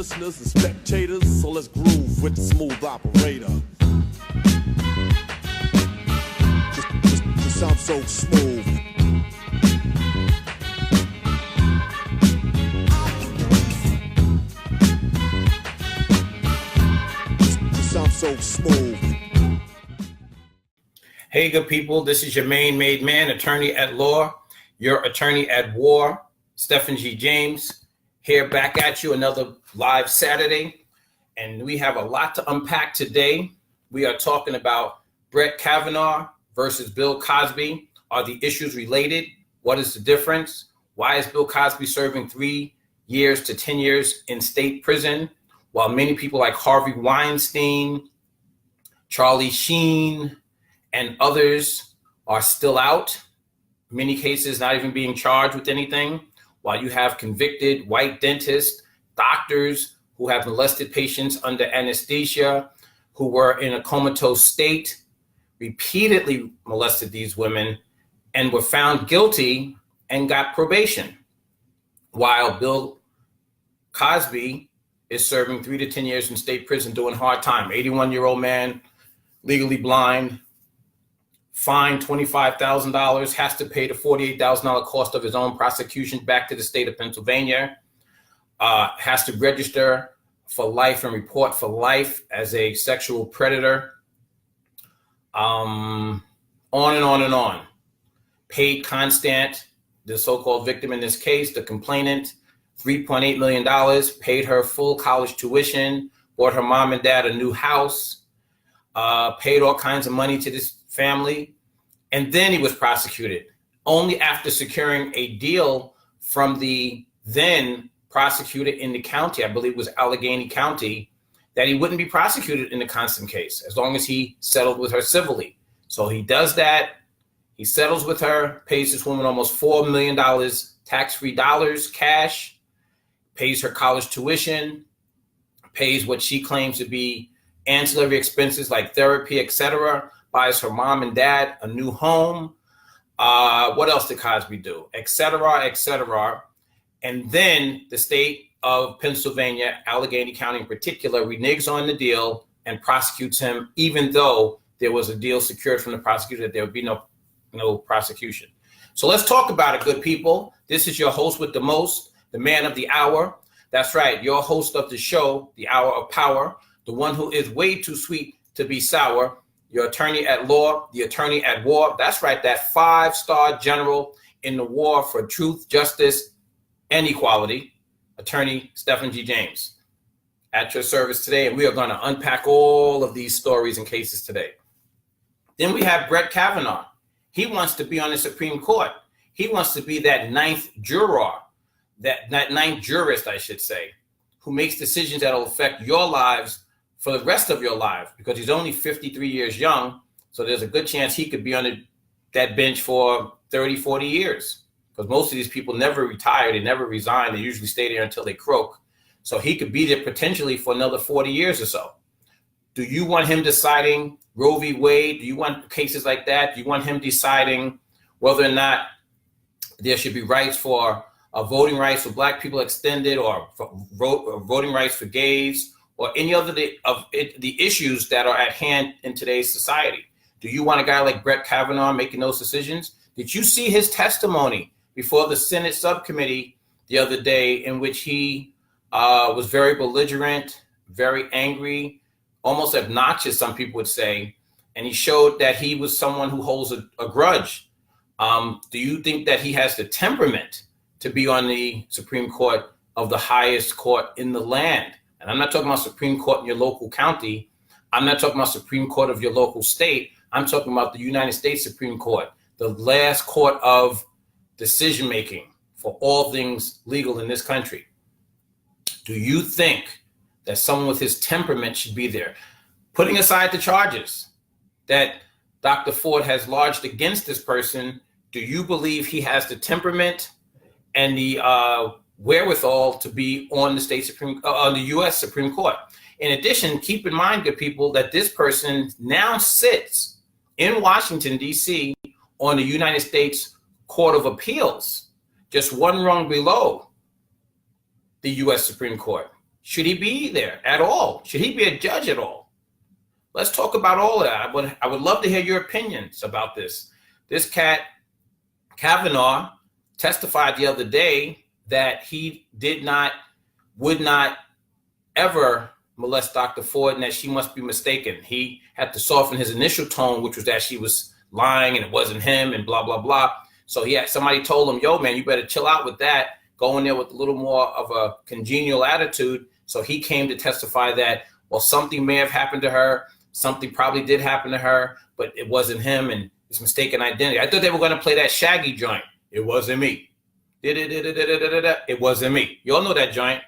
listeners and spectators, so let's groove with the smooth operator. Just sound so smooth. Just sound so smooth. Hey, good people. This is your main made man, attorney at law, your attorney at war, Stephen G. James, here back at you another live Saturday. And we have a lot to unpack today. We are talking about Brett Kavanaugh versus Bill Cosby. Are the issues related? What is the difference? Why is Bill Cosby serving 3 years to 10 years in state prison, while many people like Harvey Weinstein, Charlie Sheen, and others are still out, many cases not even being charged with anything, while you have convicted white dentists, doctors who have molested patients under anesthesia, who were in a comatose state, repeatedly molested these women, and were found guilty and got probation, while Bill Cosby is serving 3 to 10 years in state prison doing hard time. 81-year-old man, legally blind, fined $25,000, has to pay the $48,000 cost of his own prosecution back to the state of Pennsylvania, has to register for life and report for life as a sexual predator, on and on and on. Paid Constant, the so-called victim in this case, the complainant, $3.8 million, paid her full college tuition, bought her mom and dad a new house, paid all kinds of money to this family, and then he was prosecuted only after securing a deal from the then prosecutor in the county, I believe it was Allegheny County, that he wouldn't be prosecuted in the Constant case as long as he settled with her civilly. So he does that. He settles with her, pays this woman almost $4 million tax-free dollars, cash, pays her college tuition, pays what she claims to be ancillary expenses like therapy, etc., buys her mom and dad a new home. What else did Cosby do? Etc., etc. And then the state of Pennsylvania, Allegheny County in particular, reneges on the deal and prosecutes him, even though there was a deal secured from the prosecutor that there would be no prosecution. So let's talk about it, good people. This is your host with the most, the man of the hour. That's right, your host of the show, the Hour of Power, the one who is way too sweet to be sour, your attorney at law, the attorney at war. That's right, that 5-star general in the war for truth, justice, and equality, attorney Stephen G. James, at your service today. And we are going to unpack all of these stories and cases today. Then we have Brett Kavanaugh. He wants to be on the Supreme Court. He wants to be that ninth juror, that ninth jurist, I should say, who makes decisions that will affect your lives for the rest of your life, because he's only 53 years young. So there's a good chance he could be on that bench for 30, 40 years, because most of these people never retire. They never resign. They usually stay there until they croak. So he could be there potentially for another 40 years or so. Do you want him deciding Roe v. Wade? Do you want cases like that? Do you want him deciding whether or not there should be rights for voting rights for Black people extended, or voting rights for gays, or any other of the issues that are at hand in today's society? Do you want a guy like Brett Kavanaugh making those decisions? Did you see his testimony before the Senate subcommittee the other day, in which he was very belligerent, very angry, almost obnoxious, some people would say, and he showed that he was someone who holds a grudge? Do you think that he has the temperament to be on the Supreme Court of the highest court in the land? And I'm not talking about Supreme Court in your local county. I'm not talking about Supreme Court of your local state. I'm talking about the United States Supreme Court, the last court of decision-making for all things legal in this country. Do you think that someone with his temperament should be there? Putting aside the charges that Dr. Ford has lodged against this person, do you believe he has the temperament and the wherewithal to be on the U.S. Supreme Court? In addition, keep in mind, good people, that this person now sits in Washington, D.C. on the United States Court of Appeals, just one rung below the U.S. Supreme Court. Should he be there at all? Should he be a judge at all? Let's talk about all of that. I would love to hear your opinions about this. This cat, Kavanaugh, testified the other day that he would not ever molest Dr. Ford and that she must be mistaken. He had to soften his initial tone, which was that she was lying and it wasn't him and blah, blah, blah. So somebody told him, yo, man, you better chill out with that. Go in there with a little more of a congenial attitude. So he came to testify that, well, something may have happened to her. Something probably did happen to her, but it wasn't him and it's mistaken identity. I thought they were going to play that Shaggy joint. It wasn't me. It wasn't me. You all know that joint.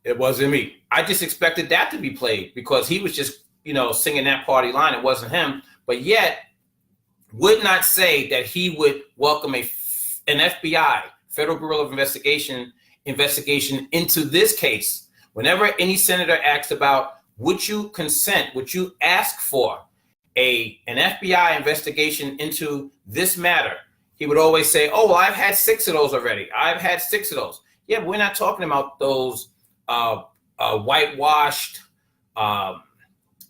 It wasn't me. I just expected that to be played because he was just, singing that party line. It wasn't him, but yet would not say that he would welcome an FBI, Federal Bureau of Investigation into this case. Whenever any senator asks about, would you consent, would you ask for an FBI investigation into this matter? He would always say, oh, well, I've had 6 of those already. I've had 6 of those. Yeah, but we're not talking about those whitewashed,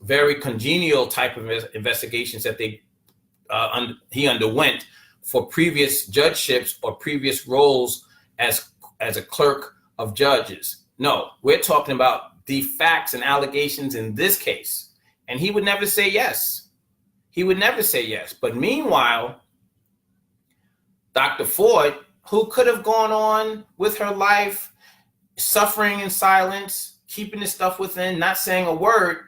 very congenial type of investigations that he underwent for previous judgeships or previous roles as a clerk of judges. No, we're talking about the facts and allegations in this case. And he would never say yes. He would never say yes. But meanwhile, Dr. Ford, who could have gone on with her life, suffering in silence, keeping this stuff within, not saying a word,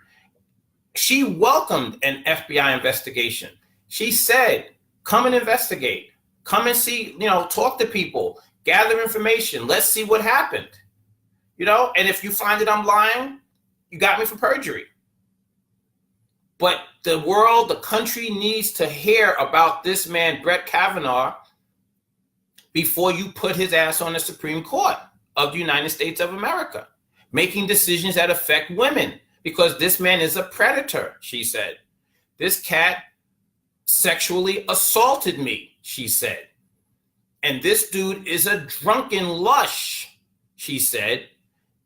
she welcomed an FBI investigation. She said, come and investigate. Come and see, talk to people, gather information. Let's see what happened. And if you find that I'm lying, you got me for perjury. But the world, the country needs to hear about this man, Brett Kavanaugh, before you put his ass on the Supreme Court of the United States of America, making decisions that affect women, because this man is a predator, she said. This cat sexually assaulted me, she said. And this dude is a drunken lush, she said,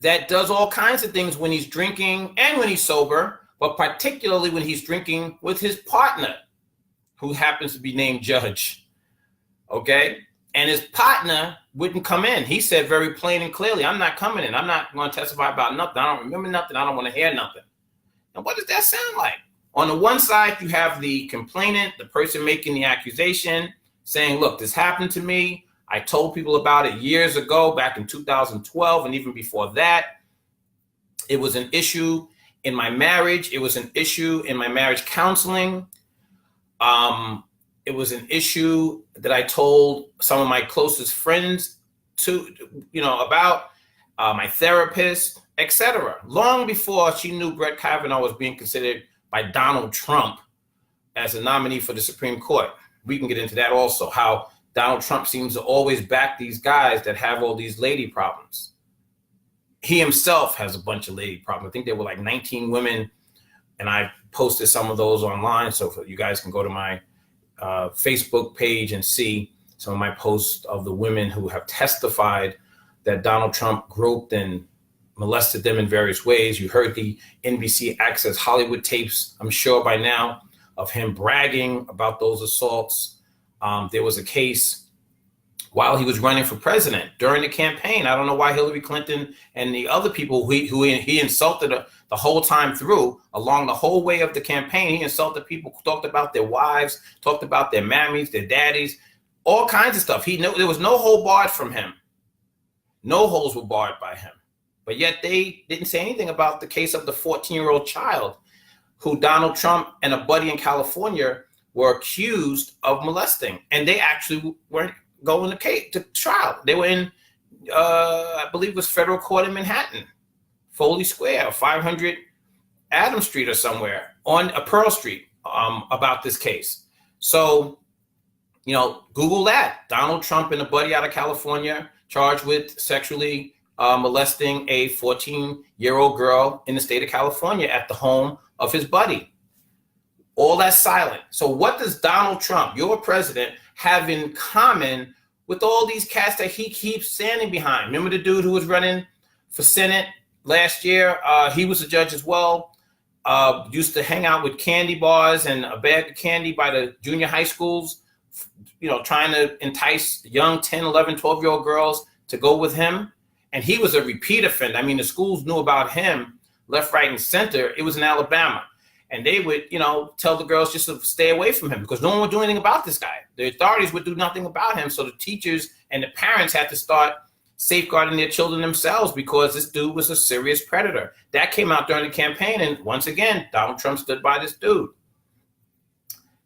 that does all kinds of things when he's drinking and when he's sober, but particularly when he's drinking with his partner, who happens to be named Judge. Okay? And his partner wouldn't come in. He said very plain and clearly, I'm not coming in. I'm not going to testify about nothing. I don't remember nothing. I don't want to hear nothing. And what does that sound like? On the one side, you have the complainant, the person making the accusation, saying, look, this happened to me. I told people about it years ago, back in 2012, and even before that. It was an issue in my marriage. It was an issue in my marriage counseling. It was an issue that I told some of my closest friends about, my therapist, etc. Long before she knew Brett Kavanaugh was being considered by Donald Trump as a nominee for the Supreme Court. We can get into that also, how Donald Trump seems to always back these guys that have all these lady problems. He himself has a bunch of lady problems. I think there were like 19 women, and I posted some of those online. So you guys can go to my Facebook page and see some of my posts of the women who have testified that Donald Trump groped and molested them in various ways. You heard the NBC Access Hollywood tapes, I'm sure by now, of him bragging about those assaults. There was a case while he was running for president during the campaign. I don't know why Hillary Clinton and the other people who he insulted the whole time through, along the whole way of the campaign. He insulted people, talked about their wives, talked about their mammies, their daddies, all kinds of stuff. There was no hold barred from him. No holes were barred by him. But yet they didn't say anything about the case of the 14-year-old child who Donald Trump and a buddy in California were accused of molesting. And they actually weren't going to trial. They were in, I believe it was federal court in Manhattan, Foley Square, 500 Adams Street or somewhere, on Pearl Street, about this case. So, Google that. Donald Trump and a buddy out of California charged with sexually molesting a 14-year-old girl in the state of California at the home of his buddy. All that's silent. So what does Donald Trump, your president, have in common with all these cats that he keeps standing behind? Remember the dude who was running for Senate last year. He was a judge as well. Used to hang out with candy bars and a bag of candy by the junior high schools, trying to entice young 10, 11, 12-year-old girls to go with him. And he was a repeat offender. I mean, the schools knew about him left, right, and center. It was in Alabama. And they would, tell the girls just to stay away from him because no one would do anything about this guy. The authorities would do nothing about him. So the teachers and the parents had to start safeguarding their children themselves because this dude was a serious predator. That came out during the campaign. And once again, Donald Trump stood by this dude.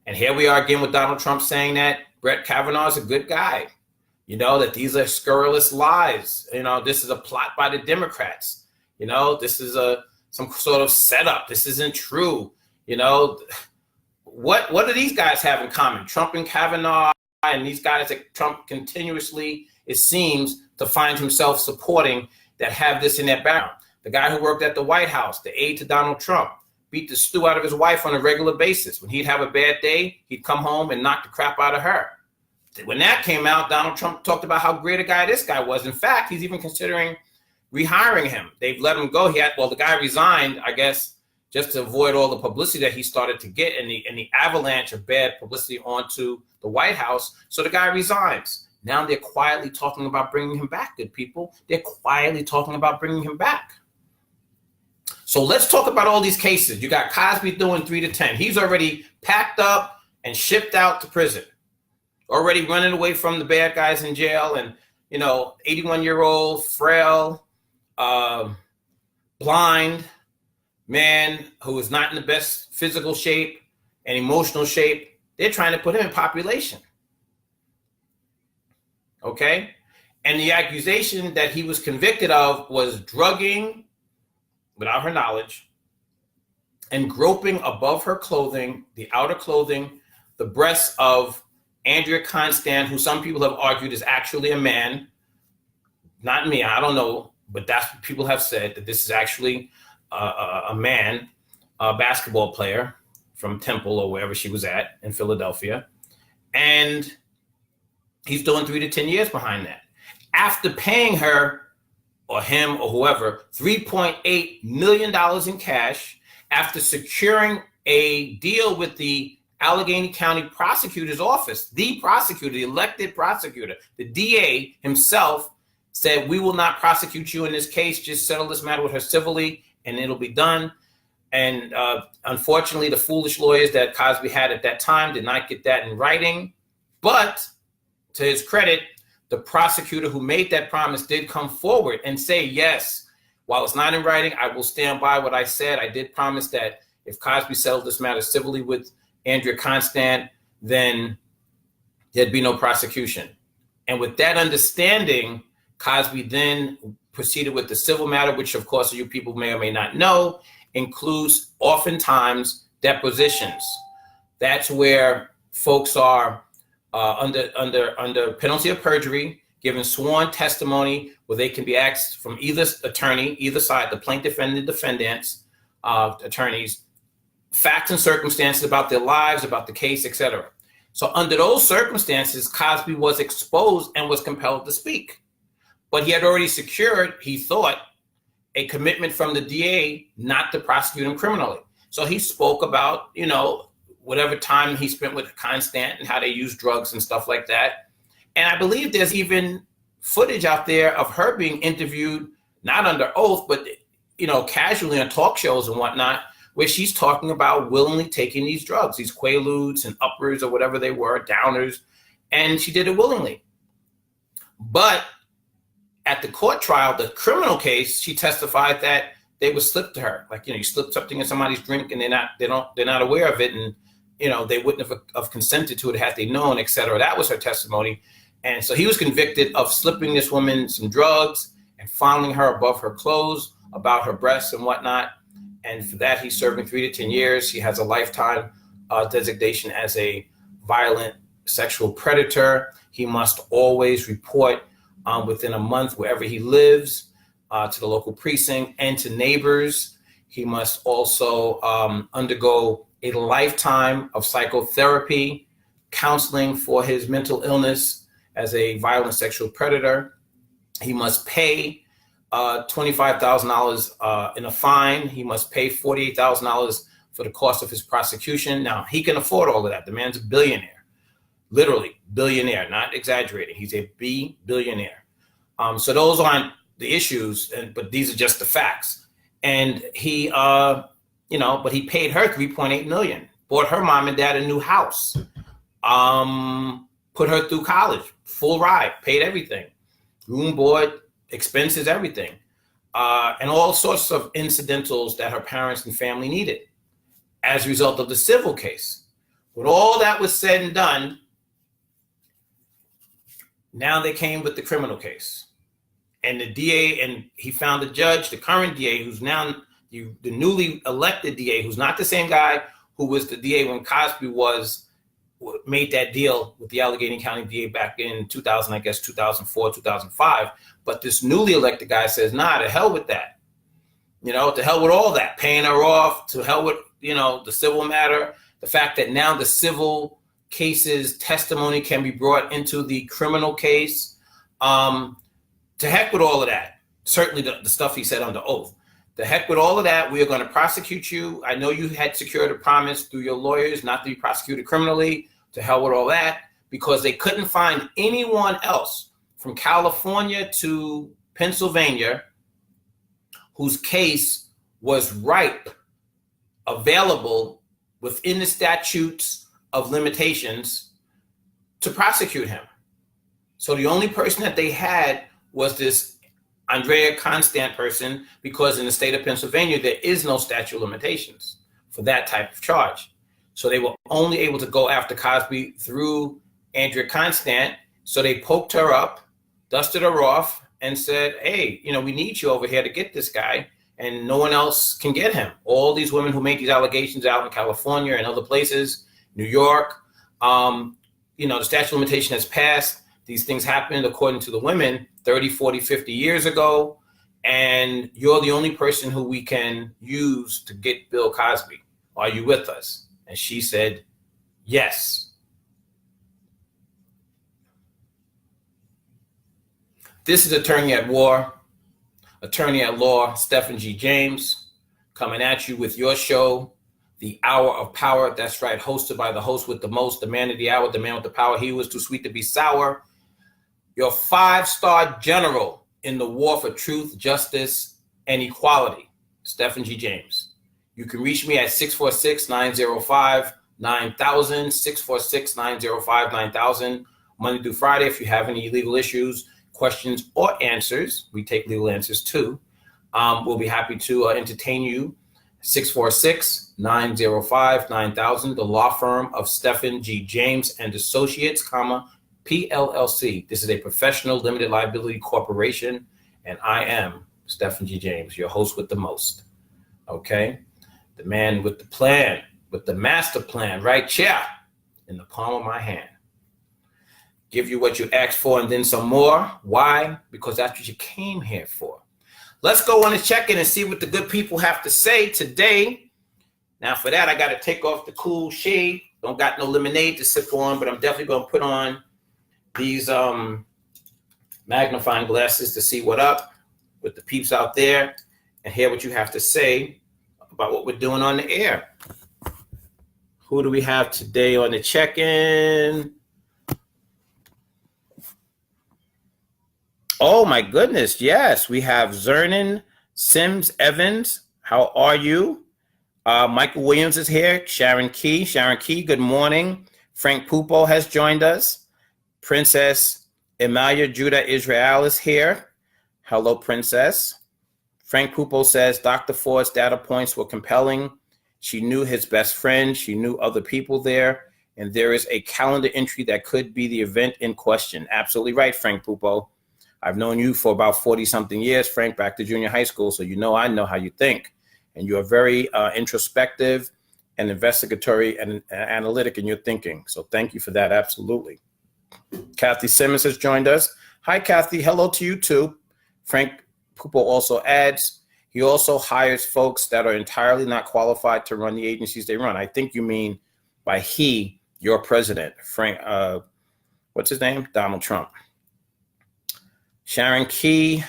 And here we are again with Donald Trump saying that Brett Kavanaugh is a good guy. That these are scurrilous lies. This is a plot by the Democrats. This is some sort of setup. This isn't true. What do these guys have in common? Trump and Kavanaugh and these guys that Trump continuously, it seems, to find himself supporting that have this in their background. The guy who worked at the White House, the aide to Donald Trump, beat the stew out of his wife on a regular basis. When he'd have a bad day, he'd come home and knock the crap out of her. When that came out, Donald Trump talked about how great a guy this guy was. In fact, he's even considering rehiring him. They've let him go. The guy resigned, I guess, just to avoid all the publicity that he started to get and the avalanche of bad publicity onto the White House. So the guy resigns. Now they're quietly talking about bringing him back, good people. They're quietly talking about bringing him back. So let's talk about all these cases. You got Cosby doing 3 to 10. He's already packed up and shipped out to prison. Already running away from the bad guys in jail. And, 81-year-old, frail, blind man who is not in the best physical shape and emotional shape. They're trying to put him in population. Okay? And the accusation that he was convicted of was drugging without her knowledge and groping above her clothing, the outer clothing, the breasts of Andrea Constant, who some people have argued is actually a man. Not me, I don't know, but that's what people have said, that this is actually a man, a basketball player from Temple or wherever she was at in Philadelphia. And he's doing 3 to 10 years behind that. After paying her or him or whoever $3.8 million in cash, after securing a deal with the Allegheny County prosecutor's office, the prosecutor, the elected prosecutor, the DA himself said, we will not prosecute you in this case. Just settle this matter with her civilly and it'll be done. And unfortunately, the foolish lawyers that Cosby had at that time did not get that in writing. But to his credit, the prosecutor who made that promise did come forward and say, yes, while it's not in writing, I will stand by what I said. I did promise that if Cosby settled this matter civilly with Andrea Constant, then there'd be no prosecution. And with that understanding, Cosby then proceeded with the civil matter, which of course you people may or may not know, includes oftentimes depositions. That's where folks are under penalty of perjury, given sworn testimony where they can be asked from either attorney, either side, the plaintiff and the defendants, attorneys, facts and circumstances about their lives, about the case, etc. So under those circumstances, Cosby was exposed and was compelled to speak. But he had already secured, he thought, a commitment from the DA not to prosecute him criminally. So he spoke about, whatever time he spent with Constant and how they use drugs and stuff like that. And I believe there's even footage out there of her being interviewed, not under oath, but, casually on talk shows and whatnot, where she's talking about willingly taking these drugs, these Quaaludes and uppers or whatever they were, downers, and she did it willingly. But at the court trial, the criminal case, she testified that they would slip to her. Like, you slip something in somebody's drink and they're not aware of it. And, they wouldn't have consented to it had they known, et cetera. That was her testimony. And so he was convicted of slipping this woman some drugs and fondling her above her clothes, about her breasts and whatnot. And for that, he's serving 3 to 10 years. He has a lifetime designation as a violent sexual predator. He must always report within a month wherever he lives to the local precinct and to neighbors. He must also undergo a lifetime of psychotherapy, counseling for his mental illness as a violent sexual predator. He must pay $25,000 in a fine. He must pay $48,000 for the cost of his prosecution. Now, he can afford all of that. The man's a billionaire, literally billionaire, not exaggerating. He's a billionaire. So those aren't the issues, but these are just the facts. And he, but he paid her $3.8 million, bought her mom and dad a new house, put her through college, full ride, paid everything, room, board, expenses, everything, and all sorts of incidentals that her parents and family needed as a result of the civil case. When all that was said and done, now they came with the criminal case. And the DA, and he found the judge, the current DA, who's now the newly elected DA, who's not the same guy who was the DA when Cosby made that deal with the Allegheny County DA back in 2004, 2005. But this newly elected guy says, nah, to hell with that. To hell with all that, paying her off, to hell with, the civil matter, the fact that now the civil case's testimony can be brought into the criminal case. To heck with all of that. Certainly the stuff he said under oath. To heck with all of that. We are going to prosecute you. I know you had secured a promise through your lawyers not to be prosecuted criminally. To hell with all that, because they couldn't find anyone else from California to Pennsylvania whose case was ripe, available within the statutes of limitations to prosecute him. So the only person that they had was this Andrea Constant person, because in the state of Pennsylvania, there is no statute of limitations for that type of charge. So they were only able to go after Cosby through Andrea Constant. So they poked her up, dusted her off, and said, hey, we need you over here to get this guy, and no one else can get him. All these women who make these allegations out in California and other places, New York, the statute of limitation has passed. These things happened, according to the women, 30, 40, 50 years ago, and you're the only person who we can use to get Bill Cosby. Are you with us? And she said, yes. This is attorney at law, Stephen G. James, coming at you with your show, The Hour of Power. That's right, hosted by the host with the most, the man of the hour, the man with the power. He was too sweet to be sour. Your 5-star general in the war for truth, justice, and equality, Stephen G. James. You can reach me at 646-905-9000, 646-905-9000, Monday through Friday. If you have any legal issues, questions, or answers, we take legal answers too. We'll be happy to entertain you. 646-905-9000, the law firm of Stephen G. James and Associates, PLLC. This is a professional limited liability corporation, and I am Stephen G. James, your host with the most. Okay? The man with the plan, with the master plan, right here in the palm of my hand. Give you what you asked for and then some more. Why? Because that's what you came here for. Let's go on and check in and see what the good people have to say today. Now, for that, I got to take off the cool shade. Don't got no lemonade to sip on, but I'm definitely going to put on these magnifying glasses to see what up with the peeps out there and hear what you have to say about what we're doing on the air. Who do we have today on the check-in? Oh my goodness, yes, we have Zernan Sims Evans. How are you? Michael Williams is here. Sharon Key, good morning. Frank Pupo has joined us. Princess Emalia Judah Israel is here. Hello, Princess. Frank Pupo says Dr. Ford's data points were compelling. She knew his best friend. She knew other people there. And there is a calendar entry that could be the event in question. Absolutely right, Frank Pupo. I've known you for about 40-something years, Frank, back to junior high school. So I know how you think. And you are very introspective and investigatory and analytic in your thinking. So thank you for that. Absolutely. Kathy Simmons has joined us. Hi, Kathy. Hello to you too. Frank Pupo also adds, he also hires folks that are entirely not qualified to run the agencies they run. I think you mean by he, your president, Frank, what's his name? Donald Trump. Sharon Key.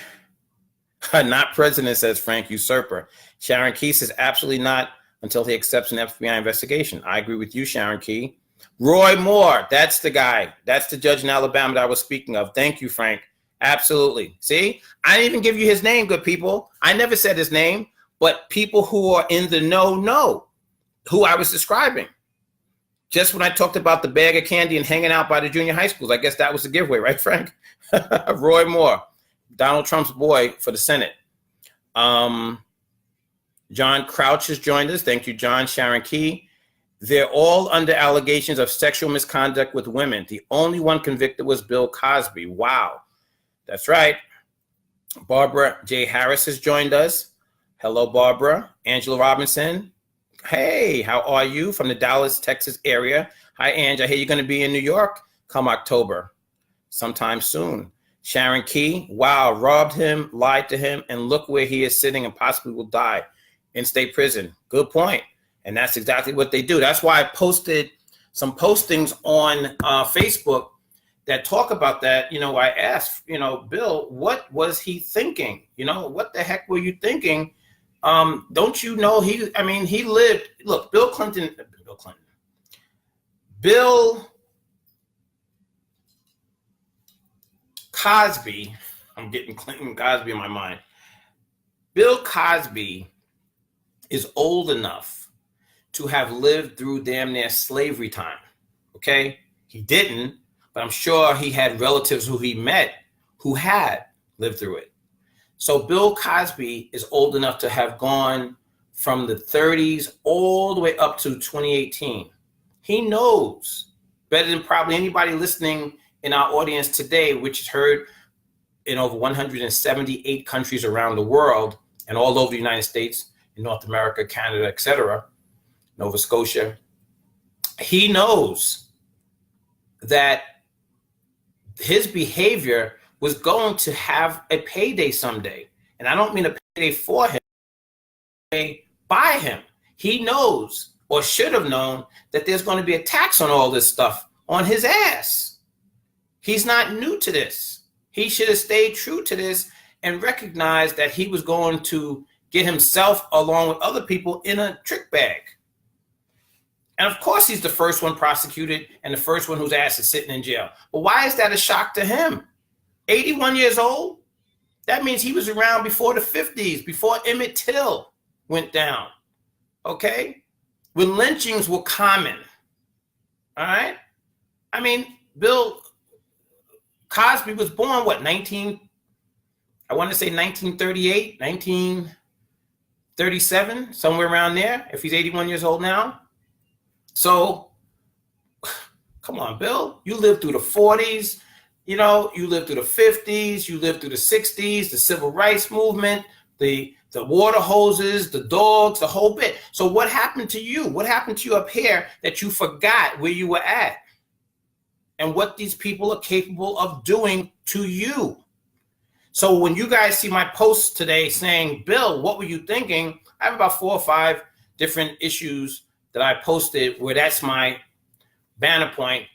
Not president, says Frank, usurper. Sharon Key says absolutely not until he accepts an FBI investigation. I agree with you, Sharon Key. Roy Moore, that's the guy. That's the judge in Alabama that I was speaking of. Thank you, Frank. Absolutely. See, I didn't even give you his name, good people. I never said his name, but people who are in the know who I was describing. Just when I talked about the bag of candy and hanging out by the junior high schools, I guess that was the giveaway, right, Frank? Roy Moore, Donald Trump's boy for the Senate. John Crouch has joined us. Thank you, John. Sharon Key. They're all under allegations of sexual misconduct with women. The only one convicted was Bill Cosby. Wow. That's right. Barbara J. Harris has joined us. Hello, Barbara. Angela Robinson. Hey, how are you? From the Dallas, Texas area. Hi, Ange. I hear you're going to be in New York come October, sometime soon. Sharon Key. Wow, robbed him, lied to him, and look where he is sitting and possibly will die in state prison. Good point. And that's exactly what they do. That's why I posted some postings on Facebook that talk about that. You know, I asked, Bill, what was he thinking? What the heck were you thinking? Don't you know he lived, look, Bill Cosby, I'm getting Clinton Cosby in my mind. Bill Cosby is old enough to have lived through damn near slavery time, okay? He didn't, but I'm sure he had relatives who he met who had lived through it. So Bill Cosby is old enough to have gone from the 30s all the way up to 2018. He knows better than probably anybody listening in our audience today, which is heard in over 178 countries around the world and all over the United States, in North America, Canada, etc., Nova Scotia. He knows that his behavior was going to have a payday someday. And I don't mean a payday for him, pay by him. He knows, or should have known, that there's going to be a tax on all this stuff on his ass. He's not new to this. He should have stayed true to this and recognized that he was going to get himself along with other people in a trick bag. And of course, he's the first one prosecuted and the first one whose ass is sitting in jail. But why is that a shock to him? 81 years old? That means he was around before the 50s, before Emmett Till went down, okay? When lynchings were common, all right? I mean, Bill Cosby was born, I want to say 1938, 1937, somewhere around there, if he's 81 years old now. So, come on, Bill, you lived through the 40s, you lived through the 50s, you lived through the 60s, the civil rights movement, the water hoses, the dogs, the whole bit. So what happened to you? What happened to you up here that you forgot where you were at? And what these people are capable of doing to you? So when you guys see my posts today saying, Bill, what were you thinking? I have about 4 or 5 different issues that I posted where that's my banner point.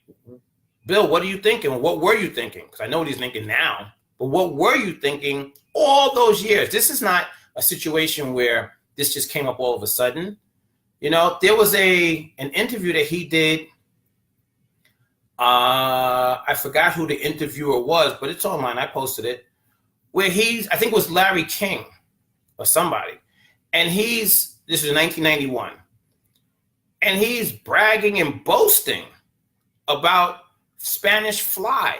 Bill, what are you thinking? What were you thinking? Because I know what he's thinking now, but what were you thinking all those years? This is not a situation where this just came up all of a sudden. There was an interview that he did. I forgot who the interviewer was, but it's online. I posted it. Where I think it was Larry King or somebody. And this is 1991. And he's bragging and boasting about Spanish fly,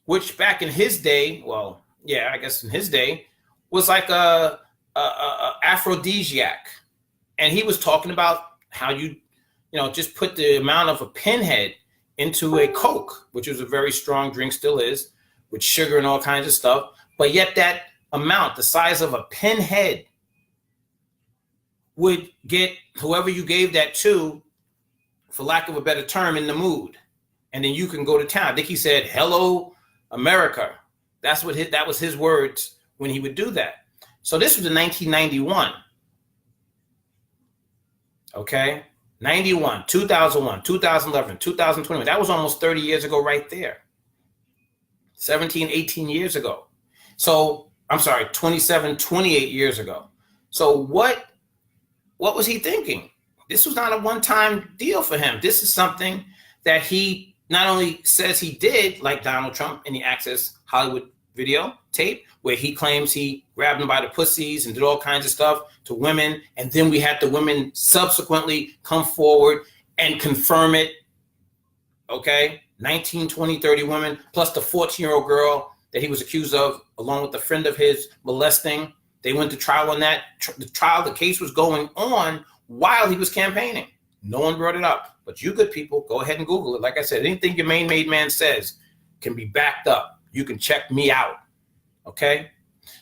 which back in his day, well, yeah, I guess in his day, was like a aphrodisiac. And he was talking about how you just put the amount of a pinhead into a Coke, which was a very strong drink, still is, with sugar and all kinds of stuff. But yet that amount, the size of a pinhead, would get whoever you gave that to, for lack of a better term, in the mood. And then you can go to town. I think he said, hello, America. That was his words when he would do that. So this was in 1991. Okay? 91, 2001, 2011, 2021. That was almost 30 years ago right there. 17, 18 years ago. So I'm sorry, 28 years ago. So what was he thinking? This was not a one-time deal for him. This is something that he not only says he did, like Donald Trump in the Access Hollywood video tape, where he claims he grabbed them by the pussies and did all kinds of stuff to women. And then we had the women subsequently come forward and confirm it. Okay, 19, 20, 30 women, plus the 14-year-old girl that he was accused of, along with a friend of his, molesting. They went to trial on that. The case was going on while he was campaigning. No one brought it up. But you good people, go ahead and Google it. Like I said, anything your main made man says can be backed up. You can check me out. Okay?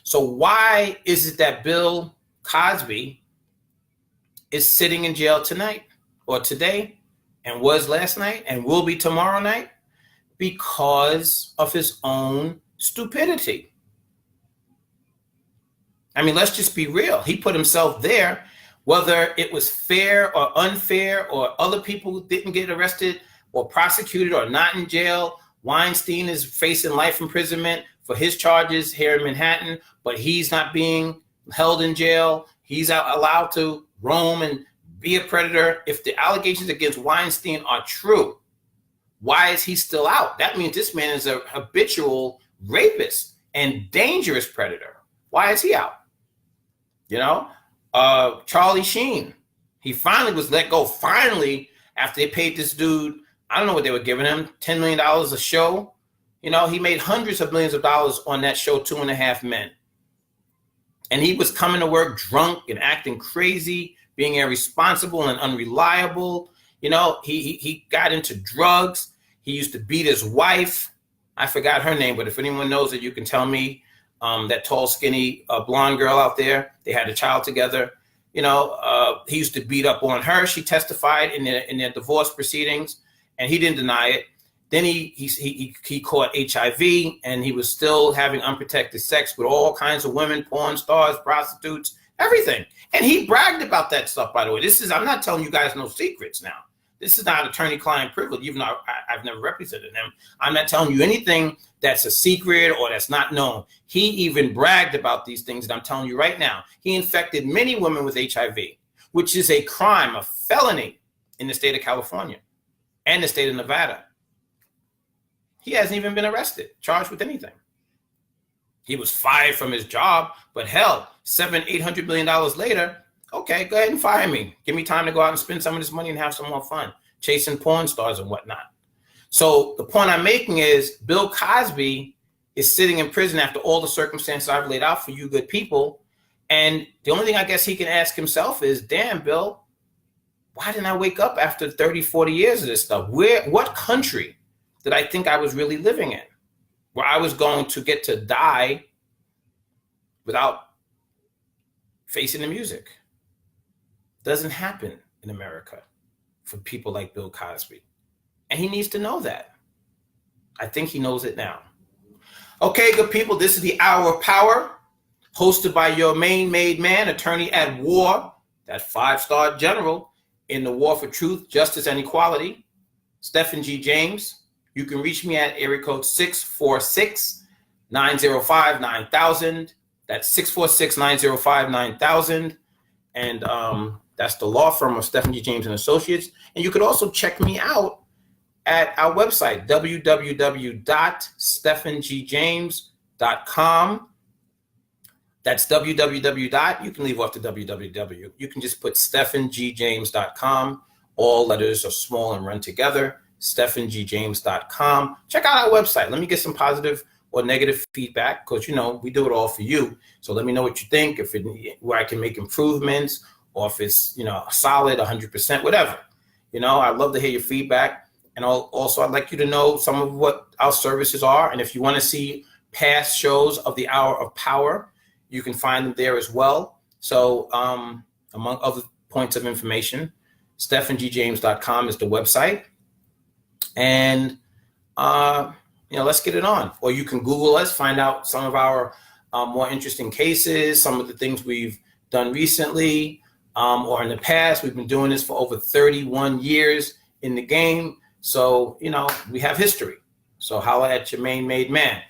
So why is it that Bill Cosby is sitting in jail tonight or today and was last night and will be tomorrow night? Because of his own stupidity. I mean, let's just be real. He put himself there, whether it was fair or unfair or other people didn't get arrested or prosecuted or not in jail. Weinstein is facing life imprisonment for his charges here in Manhattan, but he's not being held in jail. He's allowed to roam and be a predator. If the allegations against Weinstein are true, why is he still out? That means this man is a habitual rapist and dangerous predator. Why is he out? You know, Charlie Sheen, he finally was let go. Finally, after they paid this dude, I don't know what they were giving him, $10 million a show. You know, he made hundreds of millions of dollars on that show, 2.5 Men. And he was coming to work drunk and acting crazy, being irresponsible and unreliable. You know, he got into drugs. He used to beat his wife. I forgot her name, but if anyone knows it, you can tell me. That tall, skinny, blonde girl out there. They had a child together. You know, he used to beat up on her. She testified in their divorce proceedings, and he didn't deny it. Then he caught HIV, and he was still having unprotected sex with all kinds of women, porn stars, prostitutes, everything. And he bragged about that stuff, by the way. I'm not telling you guys no secrets now. This is not attorney-client privilege, even though I've never represented him. I'm not telling you anything that's a secret or that's not known. He even bragged about these things that I'm telling you right now. He infected many women with HIV, which is a crime, a felony in the state of California and the state of Nevada. He hasn't even been arrested, charged with anything. He was fired from his job, but hell, $700-800 million later, okay, go ahead and fire me. Give me time to go out and spend some of this money and have some more fun, chasing porn stars and whatnot. So the point I'm making is Bill Cosby is sitting in prison after all the circumstances I've laid out for you good people. And the only thing I guess he can ask himself is, damn, Bill, why didn't I wake up after 30, 40 years of this stuff? What country did I think I was really living in, where I was going to get to die without facing the music? Doesn't happen in America for people like Bill Cosby. And he needs to know that. I think he knows it now. Okay, good people, this is the Hour of Power, hosted by your main made man, attorney at war, that 5-star general in the war for truth, justice, and equality, Stephen G. James. You can reach me at area code 646-905-9000. That's 646-905-9000. And that's the law firm of Stephen G. James and Associates. And you could also check me out at our website, www.stephengjames.com. That's www. You can leave off the www. You can just put stephengjames.com. All letters are small and run together. stephengjames.com. Check out our website. Let me get some positive or negative feedback, because, you know, we do it all for you. So let me know what you think, where I can make improvements, or if it's, you know, solid, 100%, whatever. You know, I'd love to hear your feedback. And also, I'd like you to know some of what our services are. And if you want to see past shows of the Hour of Power, you can find them there as well. So among other points of information, stephengjames.com is the website. And, you know, let's get it on. Or you can Google us, find out some of our more interesting cases, some of the things we've done recently or in the past. We've been doing this for over 31 years in the game. So, you know, we have history. So holla at your main made man.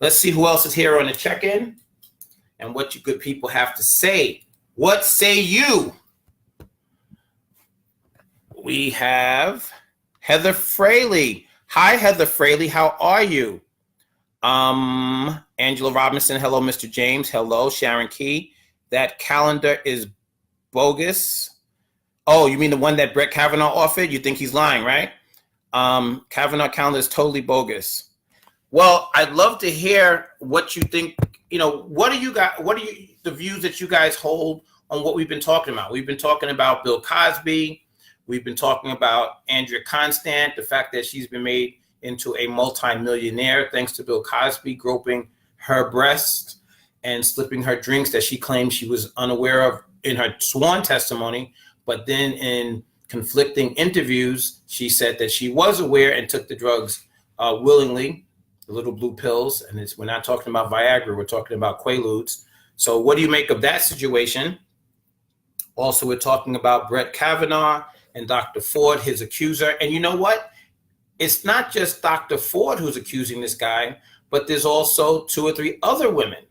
Let's see who else is here on the check-in. and what you good people have to say. What say you? We have Heather Fraley. Hi, Heather Fraley. How are you? Angela Robinson. Hello, Mr. James. Hello, Sharon Key. That calendar is bogus. Oh, you mean the one that Brett Kavanaugh offered? You think he's lying, right? Kavanaugh calendar is totally bogus. Well, I'd love to hear what you think. What are the views that you guys hold on what we've been talking about? We've been talking about Bill Cosby. We've been talking about Andrea Constand, the fact that she's been made into a multimillionaire thanks to Bill Cosby groping her breast and slipping her drinks that she claimed she was unaware of in her sworn testimony. But then in conflicting interviews, she said that she was aware and took the drugs willingly, the little blue pills. And we're not talking about Viagra, we're talking about Quaaludes. So what do you make of that situation? Also, we're talking about Brett Kavanaugh and Dr. Ford, his accuser. And you know what? It's not just Dr. Ford who's accusing this guy, but there's also 2 or 3 other women.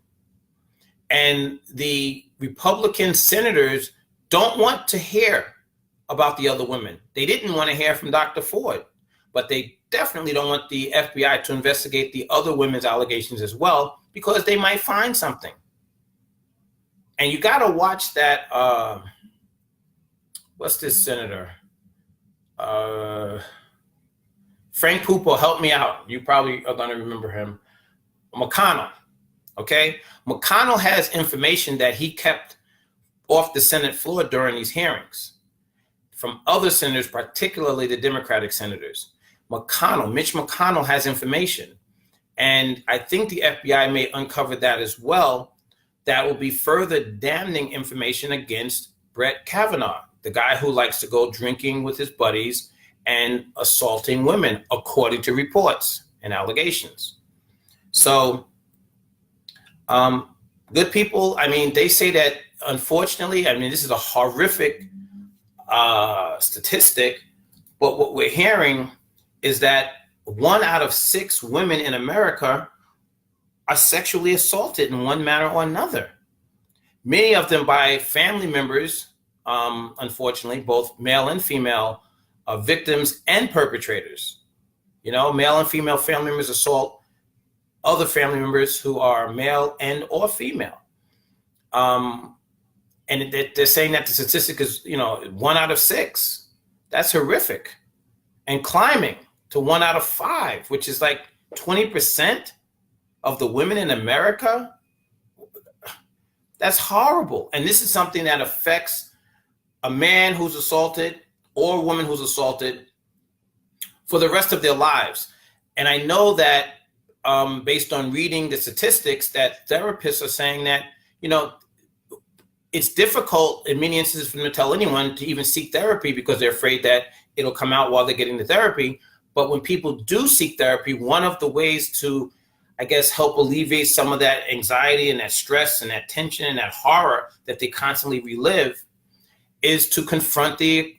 And the Republican senators don't want to hear about the other women. They didn't want to hear from Dr. Ford, but they definitely don't want the FBI to investigate the other women's allegations as well, because they might find something. And you got to watch that. What's this senator? Frank Pupo, help me out. You probably are going to remember him. McConnell. Okay. McConnell has information that he kept off the Senate floor during these hearings from other senators, particularly the Democratic senators. Mitch McConnell has information. And I think the FBI may uncover that as well. That will be further damning information against Brett Kavanaugh, the guy who likes to go drinking with his buddies and assaulting women, according to reports and allegations. So, good people, they say that, unfortunately, this is a horrific statistic, but what we're hearing is that 1 out of 6 women in America are sexually assaulted in one manner or another. Many of them by family members, unfortunately, both male and female victims and perpetrators. Male and female family members assault other family members who are male and or female. And they're saying that the statistic is, 1 out of 6. That's horrific. And climbing to 1 out of 5, which is like 20% of the women in America. That's horrible. And this is something that affects a man who's assaulted or a woman who's assaulted for the rest of their lives. And I know that based on reading the statistics, that therapists are saying that, it's difficult in many instances for them to tell anyone to even seek therapy because they're afraid that it'll come out while they're getting the therapy. But when people do seek therapy, one of the ways to, help alleviate some of that anxiety and that stress and that tension and that horror that they constantly relive is to confront the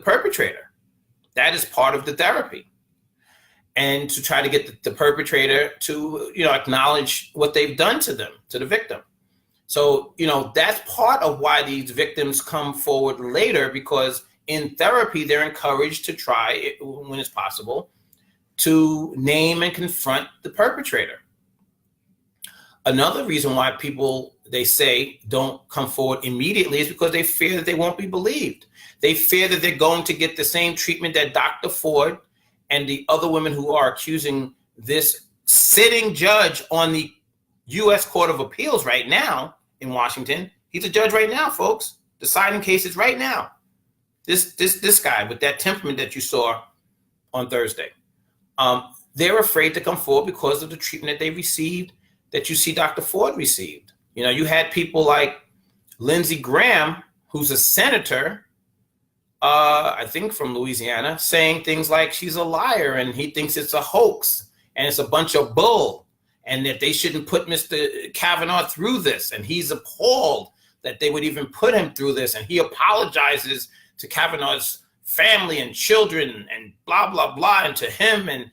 perpetrator. That is part of the therapy. And to try to get the perpetrator to, acknowledge what they've done to them, to the victim. So, that's part of why these victims come forward later, because in therapy, they're encouraged to try, when it's possible, to name and confront the perpetrator. Another reason why people, they say, don't come forward immediately is because they fear that they won't be believed. They fear that they're going to get the same treatment that Dr. Ford and the other women who are accusing this sitting judge on the U.S. Court of Appeals right now in Washington. He's a judge right now, folks, deciding cases right now. This guy with that temperament that you saw on Thursday. They're afraid to come forward because of the treatment that they received, that you see Dr. Ford received. You had people like Lindsey Graham, who's a senator, I think from Louisiana, saying things like she's a liar and he thinks it's a hoax and it's a bunch of bull and that they shouldn't put Mr. Kavanaugh through this. And he's appalled that they would even put him through this. And he apologizes to Kavanaugh's family and children and blah, blah, blah, and to him. And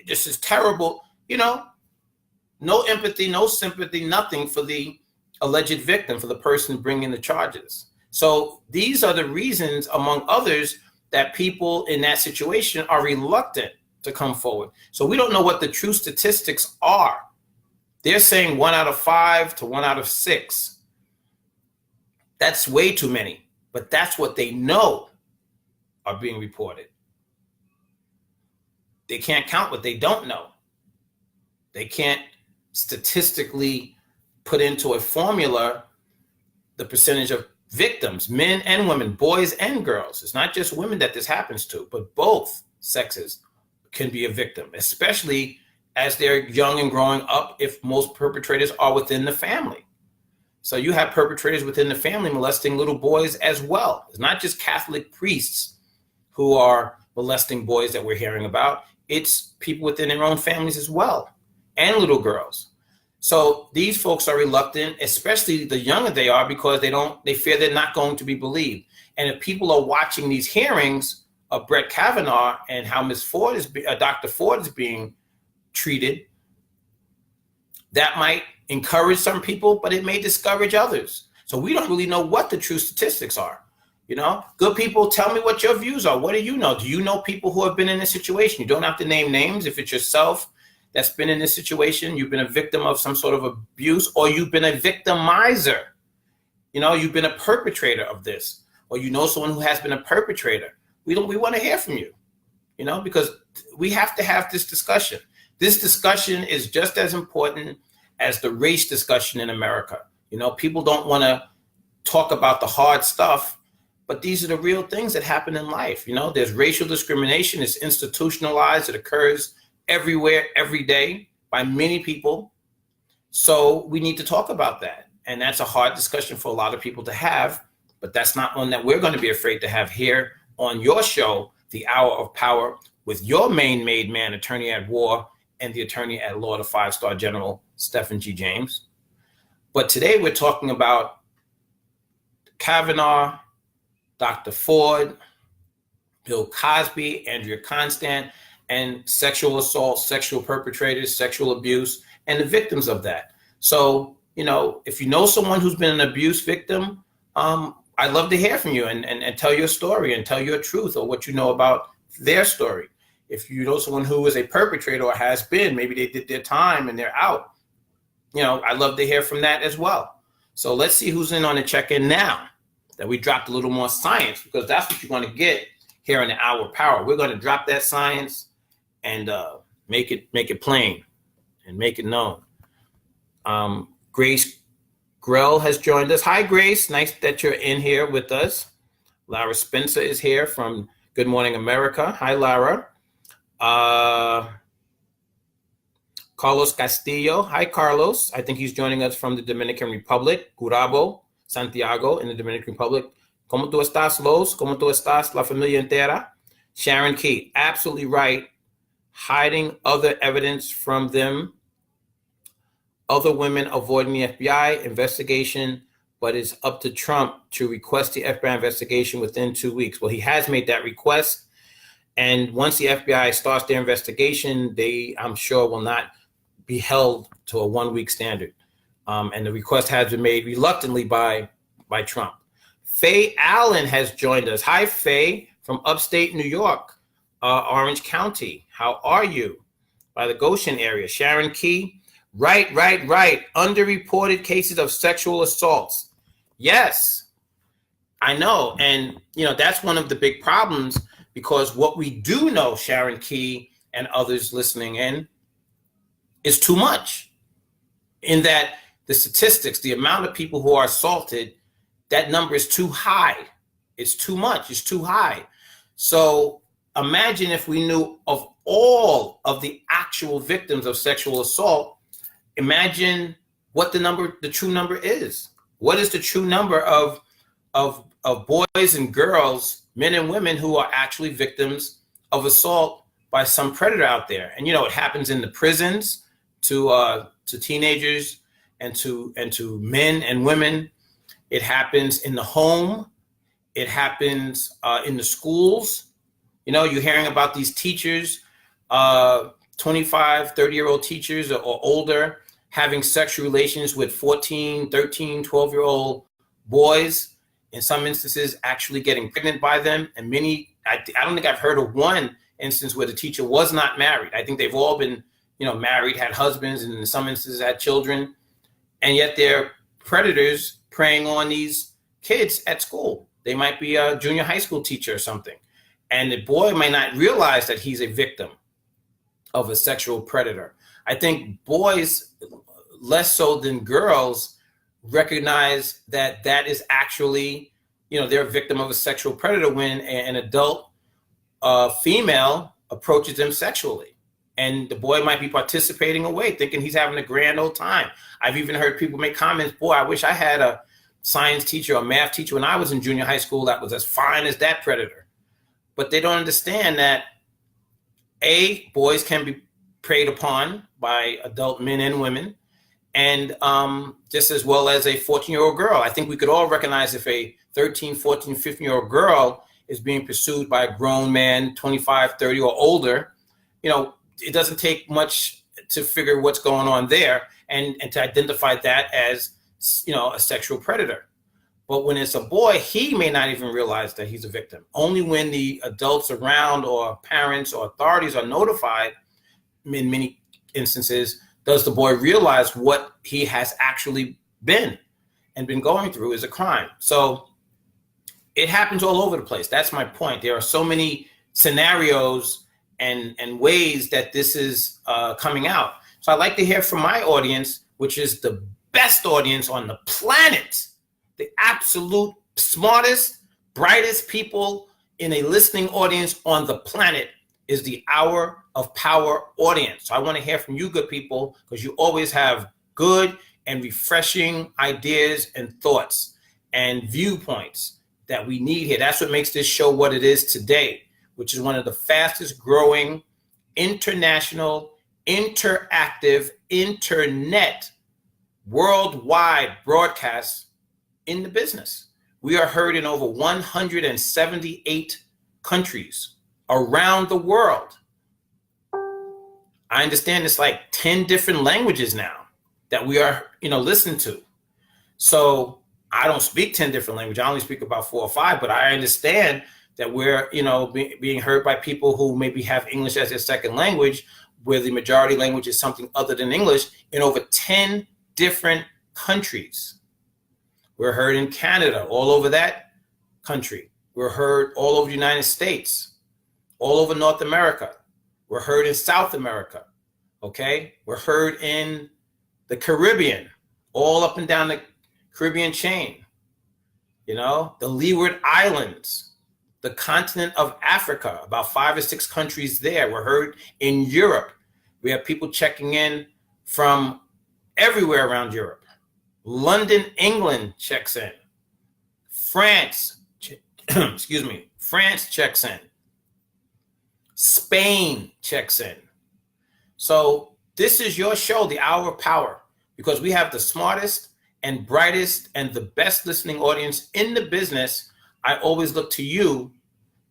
this is terrible. No empathy, no sympathy, nothing for the alleged victim, for the person bringing the charges. So these are the reasons, among others, that people in that situation are reluctant to come forward. So we don't know what the true statistics are. They're saying 1 out of 5 to 1 out of 6. That's way too many, but that's what they know are being reported. They can't count what they don't know. They can't statistically put into a formula the percentage of victims, men and women, boys and girls. It's not just women that this happens to, but both sexes can be a victim, especially as they're young and growing up, if most perpetrators are within the family. So you have perpetrators within the family molesting little boys as well. It's not just Catholic priests who are molesting boys that we're hearing about. It's people within their own families as well, and little girls. So these folks are reluctant, especially the younger they are, because they fear they're not going to be believed. And if people are watching these hearings of Brett Kavanaugh and how Dr. Ford is being treated, that might encourage some people, but it may discourage others. So we don't really know what the true statistics are. Good people, tell me what your views are. What do you know? Do you know people who have been in this situation? You don't have to name names. If it's yourself that's been in this situation, you've been a victim of some sort of abuse, or you've been a victimizer. You've been a perpetrator of this, or someone who has been a perpetrator. We want to hear from you, because we have to have this discussion. This discussion is just as important as the race discussion in America. People don't want to talk about the hard stuff, but these are the real things that happen in life. There's racial discrimination. It's institutionalized. It occurs everywhere, every day, by many people. So we need to talk about that. And that's a hard discussion for a lot of people to have, but that's not one that we're going to be afraid to have here on your show, The Hour of Power, with your main made man, attorney at war, and the attorney at law, the 5-star general, Stephen G. James. But today we're talking about Kavanaugh, Dr. Ford, Bill Cosby, Andrea Constand, and sexual assault, sexual perpetrators, sexual abuse, and the victims of that. So, if you know someone who's been an abuse victim, I'd love to hear from you and tell your story and tell your truth or what you know about their story. If you know someone who is a perpetrator or has been, maybe they did their time and they're out, I'd love to hear from that as well. So let's see who's in on the check-in now that we dropped a little more science, because that's what you're going to get here in the Hour of Power. We're going to drop that science and make it plain and make it known. Grace Grell has joined us. Hi, Grace. Nice that you're in here with us. Lara Spencer is here from Good Morning America. Hi, Lara. Carlos Castillo. Hi, Carlos. I think he's joining us from the Dominican Republic. Gurabo, Santiago in the Dominican Republic. ¿Cómo tú estás, Los? ¿Cómo tú estás, la familia entera? Sharon Key, absolutely right. Hiding other evidence from them. Other women avoiding the FBI investigation, but it's up to Trump to request the FBI investigation within 2 weeks. Well, he has made that request. And once the FBI starts their investigation, they, I'm sure, will not be held to a 1 week standard. And the request has been made reluctantly by Trump. Faye Allen has joined us. Hi, Faye, from upstate New York, Orange County. How are you? By the Goshen area. Sharon Key. Right. Underreported cases of sexual assaults. Yes, I know. And, that's one of the big problems, because what we do know, Sharon Key and others listening in, is too much. In that the statistics, the amount of people who are assaulted, that number is too high. It's too much. It's too high. So imagine if we knew of all of the actual victims of sexual assault. Imagine what the true number is. What is the true number of boys and girls, men and women, who are actually victims of assault by some predator out there? And it happens in the prisons to teenagers and to men and women. It happens in the home. It happens in the schools. You're hearing about these teachers, 25, 30-year-old teachers or older, having sexual relations with 14, 13, 12-year-old boys, in some instances actually getting pregnant by them. And I don't think I've heard of one instance where the teacher was not married. I think they've all been, married, had husbands, and in some instances had children. And yet they're predators preying on these kids at school. They might be a junior high school teacher or something. And the boy might not realize that he's a victim of a sexual predator. I think boys, less so than girls, recognize that that is actually, they're a victim of a sexual predator when an adult female approaches them sexually. And the boy might be participating away, thinking he's having a grand old time. I've even heard people make comments, boy, I wish I had a science teacher or math teacher when I was in junior high school that was as fine as that predator. But they don't understand that, A, boys can be preyed upon by adult men and women, and just as well as a 14-year-old girl. I think we could all recognize if a 13, 14, 15-year-old girl is being pursued by a grown man, 25, 30 or older, it doesn't take much to figure what's going on there and to identify that as, a sexual predator. But when it's a boy, he may not even realize that he's a victim. Only when the adults around or parents or authorities are notified, in many instances, does the boy realize what he has actually been going through is a crime. So it happens all over the place. That's my point. There are so many scenarios and ways that this is coming out. So I'd like to hear from my audience, which is the best audience on the planet, the absolute smartest, brightest people in a listening audience on the planet is the Hour of Power audience. So I want to hear from you good people, because you always have good and refreshing ideas and thoughts and viewpoints that we need here. That's what makes this show what it is today, which is one of the fastest growing international, interactive, internet, worldwide broadcasts in the business. We are heard in over 178 countries around the world. I understand it's like 10 different languages now that we are, listened to. So I don't speak 10 different languages. I only speak about 4 or 5, but I understand that we're, being heard by people who maybe have English as their second language, where the majority language is something other than English, in over 10 different countries. We're heard in Canada, all over that country. We're heard all over the United States, all over North America. We're heard in South America, okay? We're heard in the Caribbean, all up and down the Caribbean chain, the Leeward Islands, the continent of Africa, about 5 or 6 countries there. We're heard in Europe. We have people checking in from everywhere around Europe. London, England checks in. France, France checks in. Spain checks in. So this is your show, the Hour of Power, because we have the smartest and brightest and the best listening audience in the business. I always look to you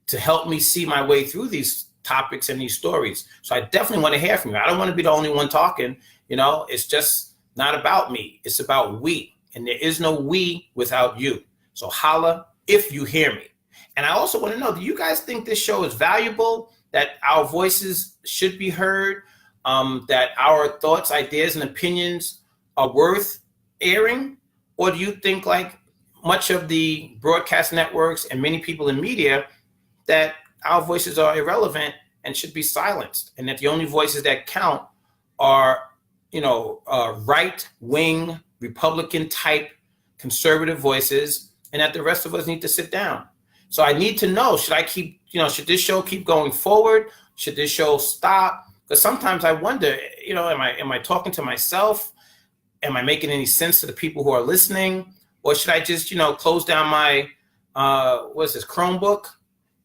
to help me see my way through these topics and these stories. So I definitely want to hear from you. I don't want to be the only one talking. It's just not about me. It's about we. And there is no we without you. So holla if you hear me. And I also want to know, do you guys think this show is valuable, that our voices should be heard, that our thoughts, ideas, and opinions are worth airing? Or do you think, like much of the broadcast networks and many people in media, that our voices are irrelevant and should be silenced, and that the only voices that count are right-wing, Republican-type, conservative voices, and that the rest of us need to sit down? So I need to know, should this show keep going forward? Should this show stop? Because sometimes I wonder, am I talking to myself? Am I making any sense to the people who are listening? Or should I just, close down my, Chromebook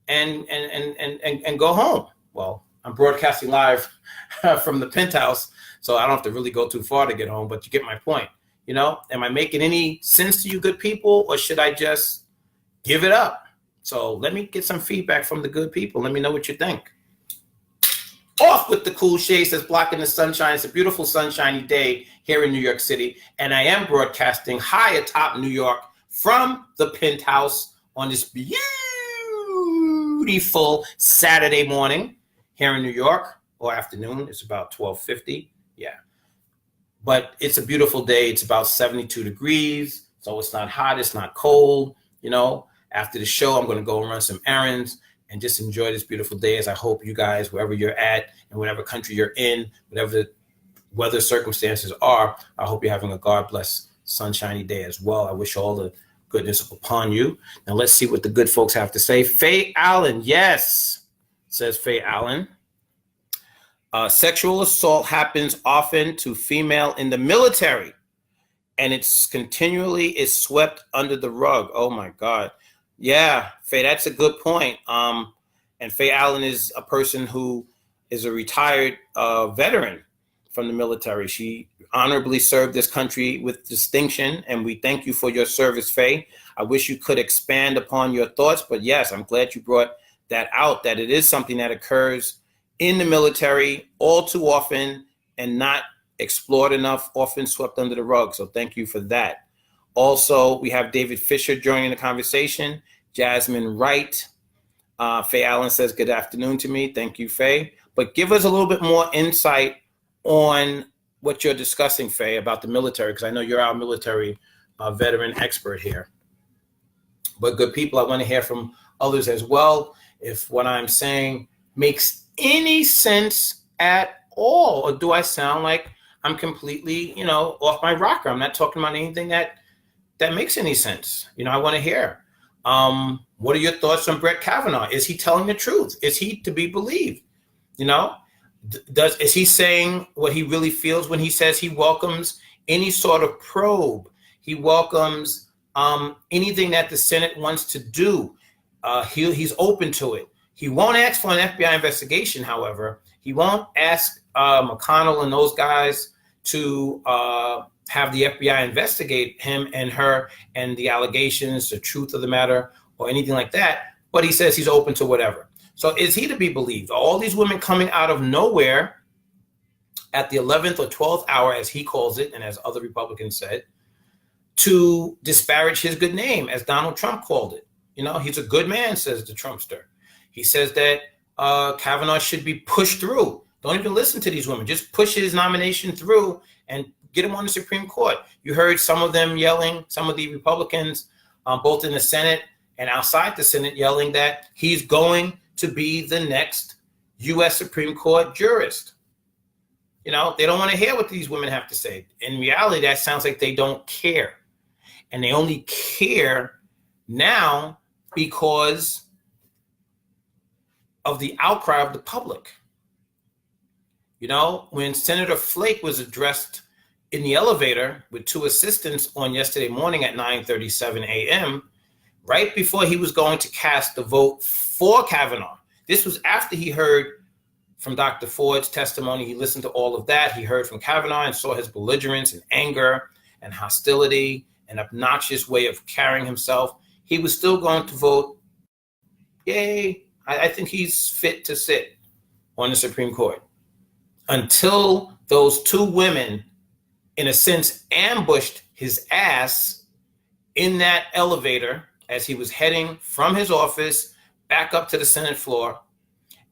and go home? Well, I'm broadcasting live from the penthouse, so I don't have to really go too far to get home, but you get my point. Am I making any sense to you good people, or should I just give it up? So let me get some feedback from the good people. Let me know what you think. off with the cool shades that's blocking the sunshine. It's a beautiful sunshiny day here in New York City. And I am broadcasting high atop New York from the penthouse on this beautiful Saturday morning here in New York, or afternoon. It's about 12:50. Yeah. But it's a beautiful day. It's about 72 degrees. So it's not hot. It's not cold. You know, after the show, I'm going to go and run some errands and just enjoy this beautiful day, as I hope you guys, wherever you're at and whatever country you're in, whatever the weather circumstances are, I hope you're having a God bless sunshiny day as well. I wish all the goodness upon you. Now let's see what the good folks have to say. Faye Allen, yes, says Faye Allen. Sexual assault happens often to female in the military, and it's continually is swept under the rug. Oh my God. Yeah, Faye, that's a good point. And Faye Allen is a person who is a retired veteran from the military. She honorably served this country with distinction, and we thank you for your service, Faye. I wish you could expand upon your thoughts, but yes, I'm glad you brought that out, that it is something that occurs in the military all too often and not explored enough, often swept under the rug. So thank you for that. Also, we have David Fisher joining the conversation. Jasmine Wright. Faye Allen says, good afternoon to me. Thank you, Faye. But give us a little bit more insight on what you're discussing, Faye, about the military, because I know you're our military veteran expert here. But good people, I want to hear from others as well. If what I'm saying makes any sense at all, or do I sound like I'm completely, off my rocker? I'm not talking about anything that makes any sense. I want to hear. What are your thoughts on Brett Kavanaugh? Is he telling the truth? Is he to be believed? Is he saying what he really feels when he says he welcomes any sort of probe? He welcomes anything that the Senate wants to do. He's open to it. He won't ask for an FBI investigation, however. He won't ask McConnell and those guys to have the FBI investigate him and her and the allegations, the truth of the matter, or anything like that. But he says he's open to whatever. So is he to be believed? All these women coming out of nowhere at the 11th or 12th hour, as he calls it, and as other Republicans said, to disparage his good name, as Donald Trump called it. He's a good man, says the Trumpster. He says that Kavanaugh should be pushed through. Don't even listen to these women. Just push his nomination through and get him on the Supreme Court. You heard some of them yelling, some of the Republicans, both in the Senate and outside the Senate, yelling that he's going to be the next U.S. Supreme Court jurist. They don't want to hear what these women have to say. In reality, that sounds like they don't care. And they only care now because of the outcry of the public. When Senator Flake was addressed in the elevator with two assistants on yesterday morning at 9:37 a.m., right before he was going to cast the vote for Kavanaugh. This was after he heard from Dr. Ford's testimony. He listened to all of that. He heard from Kavanaugh and saw his belligerence and anger and hostility and obnoxious way of carrying himself. He was still going to vote, yay, I think he's fit to sit on the Supreme Court. Until those two women, in a sense, ambushed his ass in that elevator as he was heading from his office back up to the Senate floor,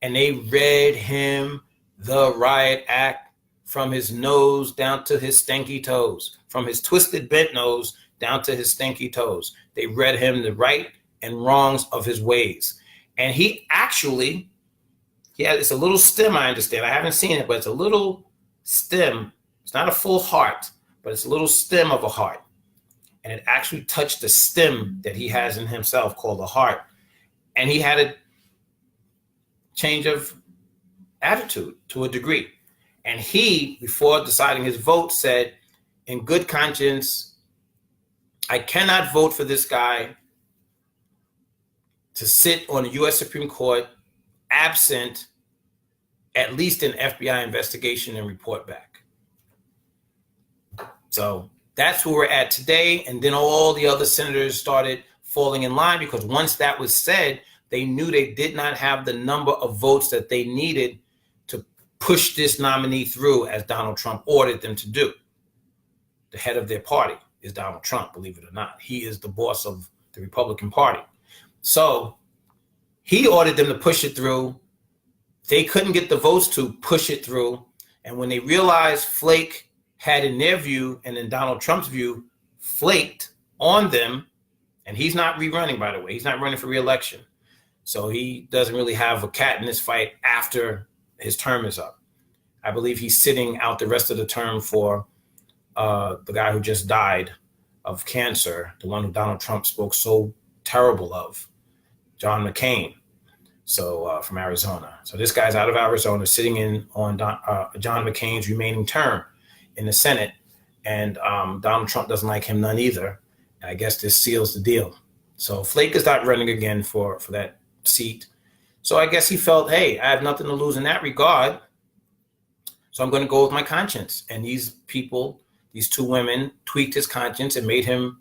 and they read him the riot act from his nose down to his stinky toes, from his twisted bent nose down to his stinky toes. They read him the right and wrongs of his ways. And he actually, it's a little stem, I understand. I haven't seen it, but it's a little stem. It's not a full heart, but it's a little stem of a heart. And it actually touched the stem that he has in himself called a heart. And he had a change of attitude to a degree. And he, before deciding his vote, said, in good conscience, I cannot vote for this guy to sit on the U.S. Supreme Court absent at least an FBI investigation and report back. So that's where we're at today. And then all the other senators started falling in line, because once that was said, they knew they did not have the number of votes that they needed to push this nominee through as Donald Trump ordered them to do. The head of their party is Donald Trump, believe it or not. He is the boss of the Republican Party. So he ordered them to push it through. They couldn't get the votes to push it through. And when they realized Flake had, in their view, and in Donald Trump's view, flaked on them, and he's not rerunning, by the way. He's not running for re-election. So he doesn't really have a cat in this fight after his term is up. I believe he's sitting out the rest of the term for the guy who just died of cancer, the one who Donald Trump spoke so terrible of, John McCain, so from Arizona. So this guy's out of Arizona, sitting in on John McCain's remaining term in the Senate, and Donald Trump doesn't like him none either. And I guess this seals the deal. So Flake is not running again for that seat. So I guess he felt, hey, I have nothing to lose in that regard, so I'm going to go with my conscience. And these people, these two women, tweaked his conscience and made him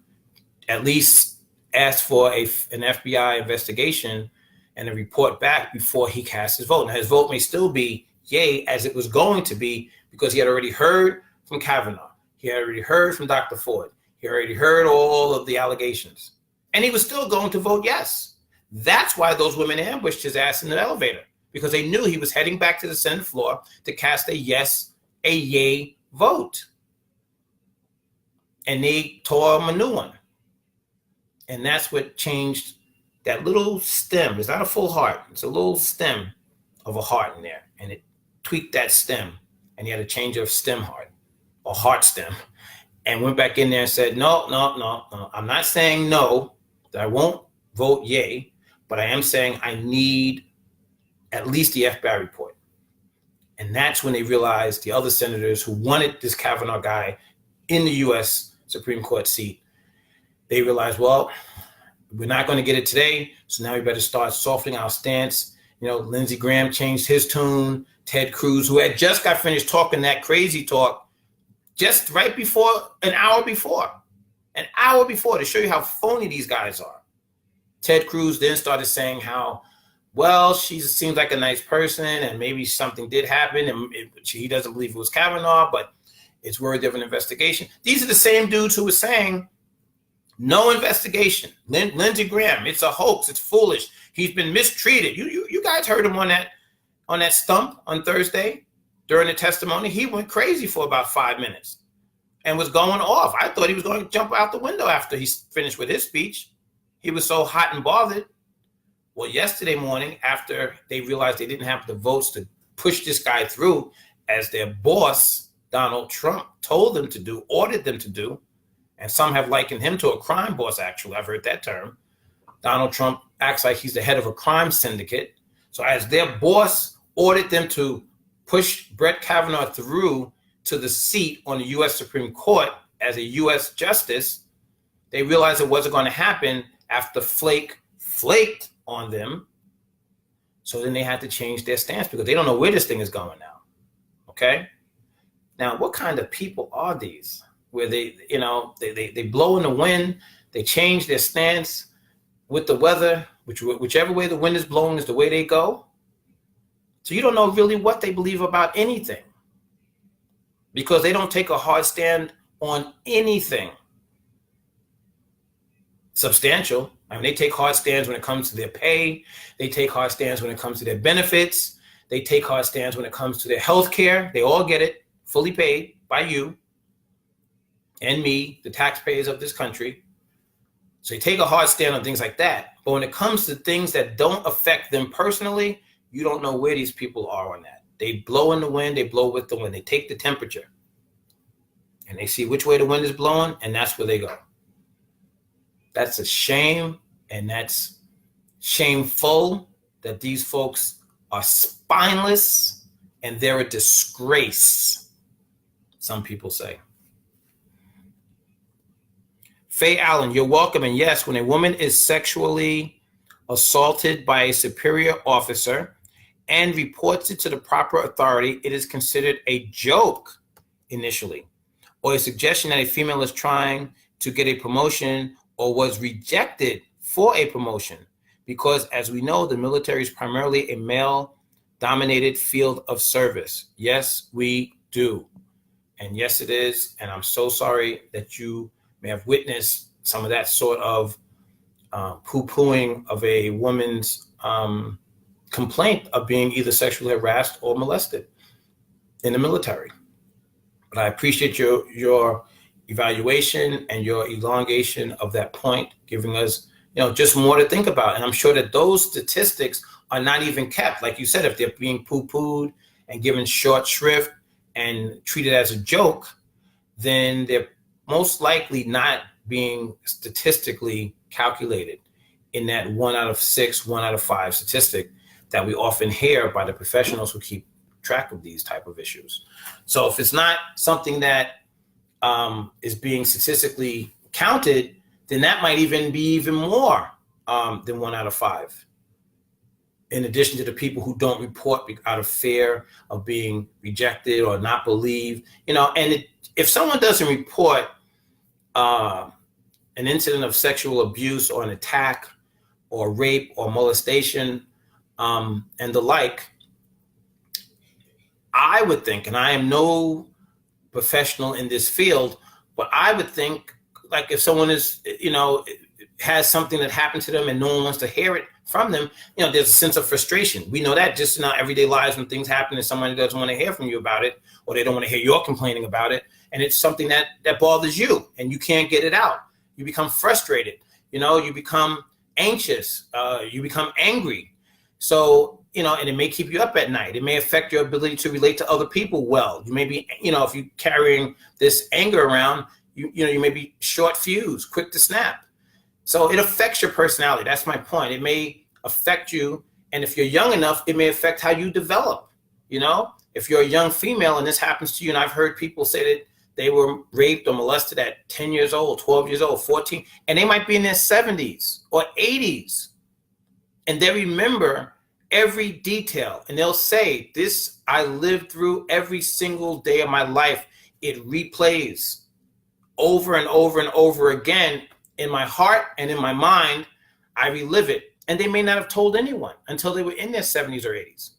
at least ask for an FBI investigation and a report back before he cast his vote. Now, his vote may still be yay, as it was going to be, because he had already heard from Kavanaugh. He had already heard from Dr. Ford. He already heard all of the allegations. And he was still going to vote yes. That's why those women ambushed his ass in the elevator, because they knew he was heading back to the Senate floor to cast a yay vote. And they tore him a new one. And that's what changed that little stem. It's not a full heart. It's a little stem of a heart in there. And it tweaked that stem. And he had a change of stem heart, or heart stem. And went back in there and said, no. I'm not saying no, that I won't vote yay, but I am saying I need at least the FBI report. And that's when they realized, the other senators who wanted this Kavanaugh guy in the U.S. Supreme Court seat, they realized, well, we're not going to get it today, so now we better start softening our stance. You know, Lindsey Graham changed his tune. Ted Cruz, who had just got finished talking that crazy talk just right before, an hour before, to show you how phony these guys are. Ted Cruz then started saying how, well, she seems like a nice person and maybe something did happen and he doesn't believe it was Kavanaugh, but it's worthy of an investigation. These are the same dudes who were saying, no investigation. Lindsey Graham, it's a hoax. It's foolish. He's been mistreated. You guys heard him on that stump on Thursday during the testimony. He went crazy for about 5 minutes and was going off. I thought he was going to jump out the window after he finished with his speech. He was so hot and bothered. Well, yesterday morning, after they realized they didn't have the votes to push this guy through, as their boss, Donald Trump, told them to do, ordered them to do, and some have likened him to a crime boss, actually. I've heard that term. Donald Trump acts like he's the head of a crime syndicate. So as their boss ordered them to push Brett Kavanaugh through to the seat on the U.S. Supreme Court as a U.S. justice, they realized it wasn't going to happen after Flake flaked on them. So then they had to change their stance because they don't know where this thing is going now. Okay? Now, what kind of people are these? Where they blow in the wind, they change their stance with the weather, whichever way the wind is blowing is the way they go. So you don't know really what they believe about anything, because they don't take a hard stand on anything substantial. I mean, they take hard stands when it comes to their pay. They take hard stands when it comes to their benefits. They take hard stands when it comes to their health care. They all get it fully paid by you and me, the taxpayers of this country. So they take a hard stand on things like that. But when it comes to things that don't affect them personally, you don't know where these people are on that. They blow in the wind, they blow with the wind. They take the temperature and they see which way the wind is blowing, and that's where they go. That's a shame, and that's shameful that these folks are spineless and they're a disgrace, some people say. Faye Allen, you're welcome. And yes, when a woman is sexually assaulted by a superior officer and reports it to the proper authority, it is considered a joke initially, or a suggestion that a female is trying to get a promotion or was rejected for a promotion. Because as we know, the military is primarily a male dominated field of service. Yes, we do. And yes, it is. And I'm so sorry that you may have witnessed some of that sort of poo-pooing of a woman's complaint of being either sexually harassed or molested in the military. But I appreciate your evaluation and your elongation of that point, giving us, just more to think about. And I'm sure that those statistics are not even kept. Like you said, if they're being poo-pooed and given short shrift and treated as a joke, then they're most likely not being statistically calculated in that 1 out of 6, 1 out of 5 statistic that we often hear by the professionals who keep track of these type of issues. So if it's not something that is being statistically counted, then that might even be even more than 1 out of 5. In addition to the people who don't report out of fear of being rejected or not believed, if someone doesn't report an incident of sexual abuse or an attack or rape or molestation and the like, I would think, and I am no professional in this field, but I would think, like, if someone is, has something that happened to them and no one wants to hear it from them, there's a sense of frustration. We know that just in our everyday lives when things happen and somebody doesn't want to hear from you about it, or they don't want to hear your complaining about it, and it's something that bothers you and you can't get it out. You become frustrated, you become anxious, you become angry. So, and it may keep you up at night. It may affect your ability to relate to other people well. You may be, if you're carrying this anger around, you may be short fuse, quick to snap. So it affects your personality. That's my point. It may affect you. And if you're young enough, it may affect how you develop. If you're a young female and this happens to you, and I've heard people say that they were raped or molested at 10 years old, 12 years old, 14, and they might be in their 70s or 80s. And they remember every detail. And they'll say, this I lived through every single day of my life. It replays over and over and over again. In my heart and in my mind, I relive it. And they may not have told anyone until they were in their 70s or 80s.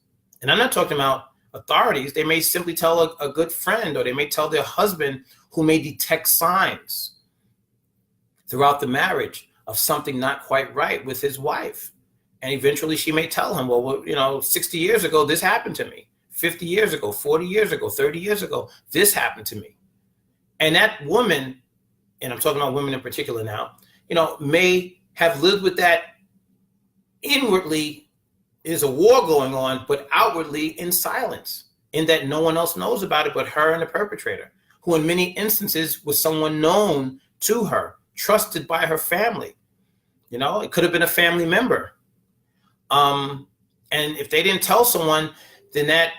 And I'm not talking about authorities. They may simply tell a good friend, or they may tell their husband, who may detect signs throughout the marriage of something not quite right with his wife. And eventually she may tell him, well, 60 years ago, this happened to me. 50 years ago, 40 years ago, 30 years ago, this happened to me. And that woman, and I'm talking about women in particular now, may have lived with that inwardly. There's a war going on, but outwardly in silence, in that no one else knows about it but her and the perpetrator, who in many instances was someone known to her, trusted by her family. It could have been a family member. And if they didn't tell someone, then that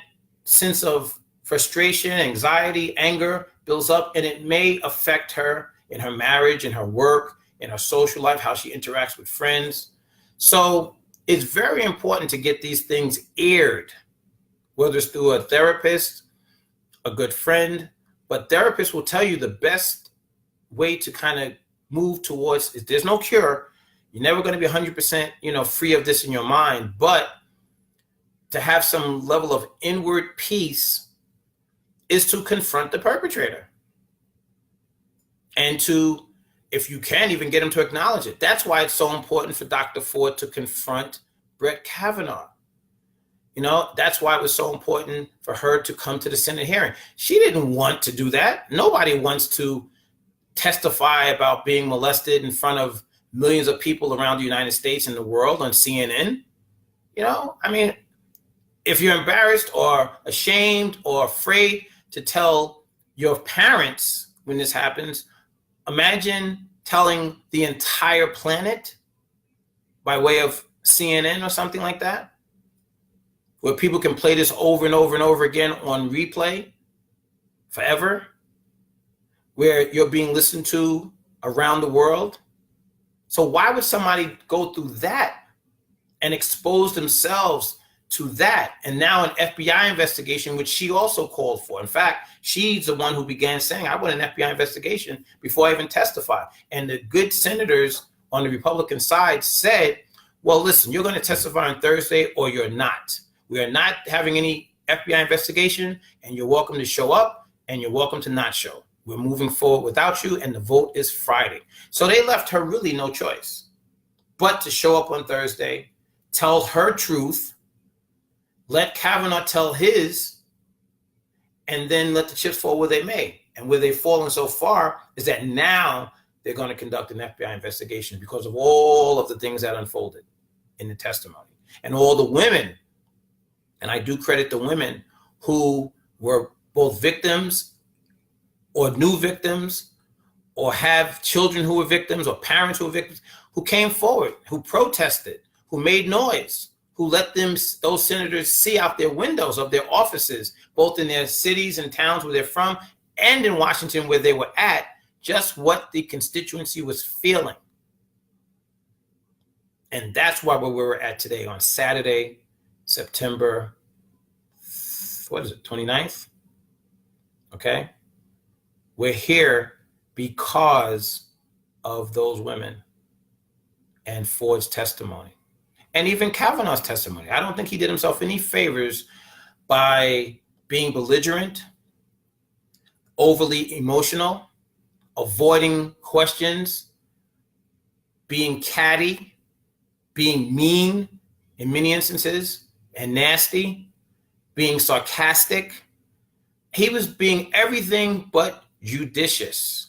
sense of frustration, anxiety, anger builds up, and it may affect her in her marriage, in her work, in her social life, how she interacts with friends. So it's very important to get these things aired, whether it's through a therapist, a good friend, but therapists will tell you the best way to kind of move towards is there's no cure. You're never going to be 100%, free of this in your mind, but to have some level of inward peace is to confront the perpetrator. And to, if you can, even get him to acknowledge it. That's why it's so important for Dr. Ford to confront Brett Kavanaugh. That's why it was so important for her to come to the Senate hearing. She didn't want to do that. Nobody wants to testify about being molested in front of millions of people around the United States and the world on CNN. If you're embarrassed or ashamed or afraid to tell your parents when this happens, imagine telling the entire planet by way of CNN or something like that, where people can play this over and over and over again on replay forever, where you're being listened to around the world. So why would somebody go through that and expose themselves to that? And now an FBI investigation, which she also called for. In fact, she's the one who began saying, I want an FBI investigation before I even testify. And the good senators on the Republican side said, well, listen, you're going to testify on Thursday or you're not. We are not having any FBI investigation, and you're welcome to show up, and you're welcome to not show. We're moving forward without you, and the vote is Friday. So they left her really no choice but to show up on Thursday, tell her truth, let Kavanaugh tell his, and then let the chips fall where they may. And where they've fallen so far is that now they're going to conduct an FBI investigation because of all of the things that unfolded in the testimony. And all the women, and I do credit the women who were both victims or new victims or have children who were victims or parents who were victims, who came forward, who protested, who made noise, who let those senators see out their windows of their offices, both in their cities and towns where they're from and in Washington where they were at, just what the constituency was feeling. And that's why where we're at today on Saturday, September, 29th? Okay? We're here because of those women and Ford's testimony. And even Kavanaugh's testimony. I don't think he did himself any favors by being belligerent, overly emotional, avoiding questions, being catty, being mean in many instances, and nasty, being sarcastic. He was being everything but judicious.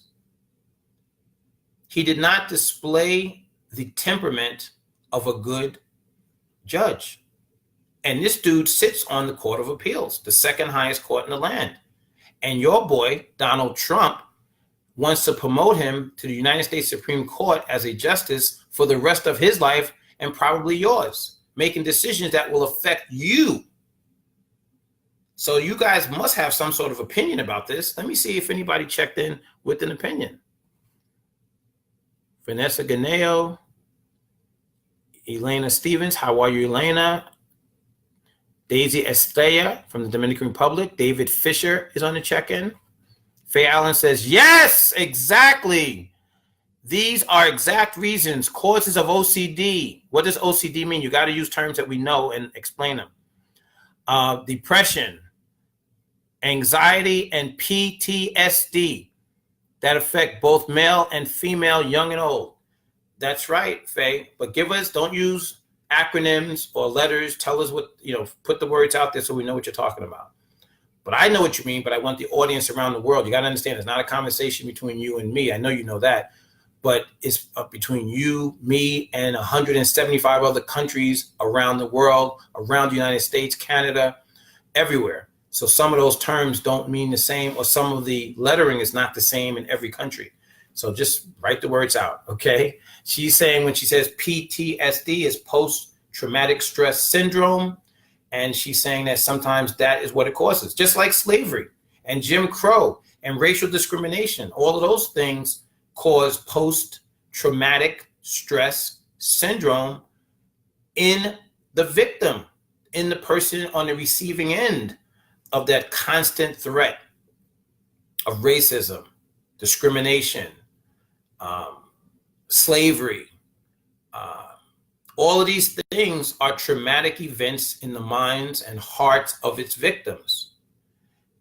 He did not display the temperament of a good judge. And this dude sits on the Court of Appeals, the second highest court in the land. And your boy, Donald Trump, wants to promote him to the United States Supreme Court as a justice for the rest of his life and probably yours, making decisions that will affect you. So you guys must have some sort of opinion about this. Let me see if anybody checked in with an opinion. Vanessa Ganeo, Elena Stevens, how are you, Elena? Daisy Estrella from the Dominican Republic. David Fisher is on the check-in. Faye Allen says, yes, exactly. These are exact reasons, causes of OCD. What does OCD mean? You got to use terms that we know and explain them. Depression, anxiety, and PTSD that affect both male and female, young and old. That's right, Faye. But don't use acronyms or letters. Tell us put the words out there so we know what you're talking about. But I know what you mean, but I want the audience around the world. You got to understand, it's not a conversation between you and me. I know you know that. But it's between you, me, and 175 other countries around the world, around the United States, Canada, everywhere. So some of those terms don't mean the same, or some of the lettering is not the same in every country. So just write the words out, okay? She's saying when she says PTSD is post-traumatic stress syndrome, and she's saying that sometimes that is what it causes. Just like slavery and Jim Crow and racial discrimination, all of those things cause post-traumatic stress syndrome in the victim, in the person on the receiving end of that constant threat of racism, discrimination, slavery. All of these things are traumatic events in the minds and hearts of its victims.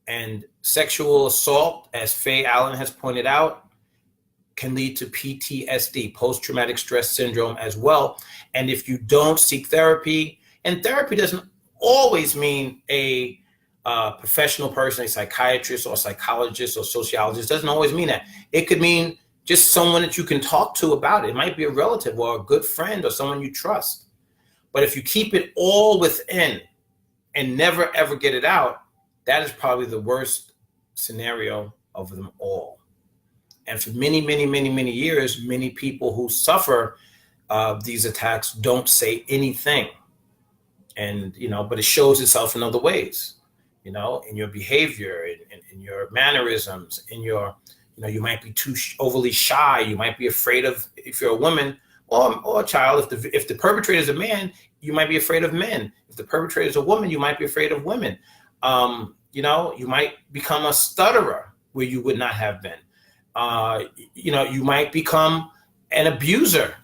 And sexual assault, as Faye Allen has pointed out, can lead to PTSD, post-traumatic stress syndrome as well. And if you don't seek therapy, and therapy doesn't always mean a professional person, a psychiatrist or psychologist or sociologist, doesn't always mean that. It could mean just someone that you can talk to about it. It might be a relative or a good friend or someone you trust. But if you keep it all within and never, ever get it out, that is probably the worst scenario of them all. And for many, many, many, many years, many people who suffer these attacks don't say anything. And, but it shows itself in other ways, in your behavior, in your mannerisms, in your, you might be too overly shy. You might be afraid of, if you're a woman or a child, if the perpetrator is a man, you might be afraid of men. If the perpetrator is a woman, you might be afraid of women. You might become a stutterer where you would not have been. You might become an abuser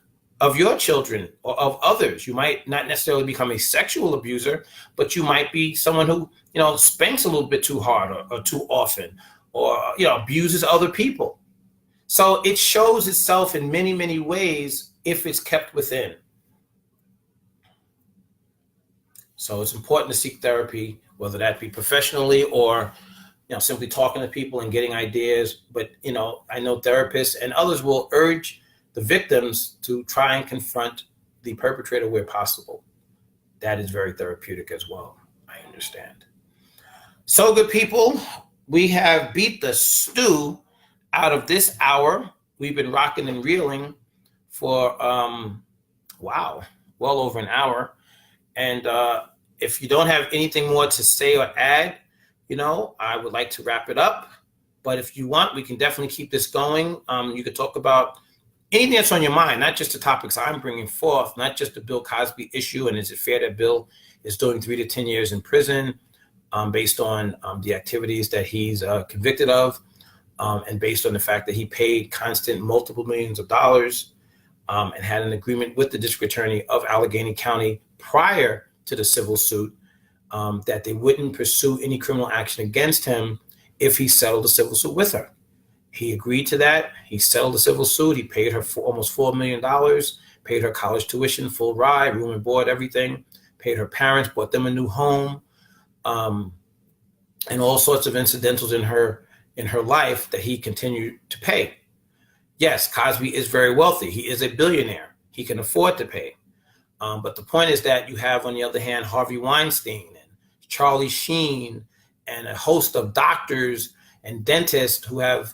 of your children or of others. You might not necessarily become a sexual abuser, but you might be someone who, spanks a little bit too hard or too often, or, abuses other people. So it shows itself in many, many ways if it's kept within. So it's important to seek therapy, whether that be professionally or, simply talking to people and getting ideas. But, I know therapists and others will urge the victims to try and confront the perpetrator where possible. That is very therapeutic as well, I understand. So, good people, we have beat the stew out of this hour. We've been rocking and reeling for, well over an hour. And if you don't have anything more to say or add, I would like to wrap it up. But if you want, we can definitely keep this going. You could talk about anything that's on your mind, not just the topics I'm bringing forth, not just the Bill Cosby issue, and is it fair that Bill is doing 3 to 10 years in prison based on the activities that he's convicted of, and based on the fact that he paid constant multiple millions of dollars and had an agreement with the district attorney of Allegheny County prior to the civil suit that they wouldn't pursue any criminal action against him if he settled the civil suit with her. He agreed to that. He settled the civil suit. He paid her almost $4 million, paid her college tuition, full ride, room and board, everything, paid her parents, bought them a new home, and all sorts of incidentals in her life that he continued to pay. Yes, Cosby is very wealthy. He is a billionaire. He can afford to pay. But the point is that you have, on the other hand, Harvey Weinstein and Charlie Sheen and a host of doctors and dentists who have,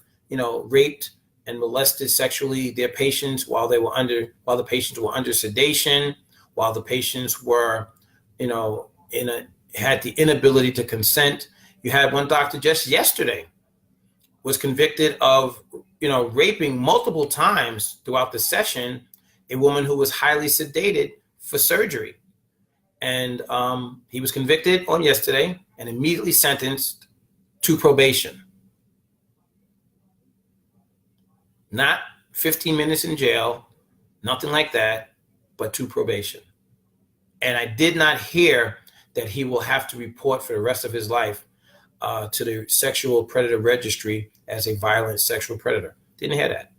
raped and molested sexually their patients while the patients were under sedation, while the patients were, had the inability to consent. You had one doctor just yesterday was convicted of, raping multiple times throughout the session a woman who was highly sedated for surgery. And he was convicted on yesterday and immediately sentenced to probation. Not 15 minutes in jail, nothing like that, but to probation. And I did not hear that he will have to report for the rest of his life to the sexual predator registry as a violent sexual predator. Didn't hear that.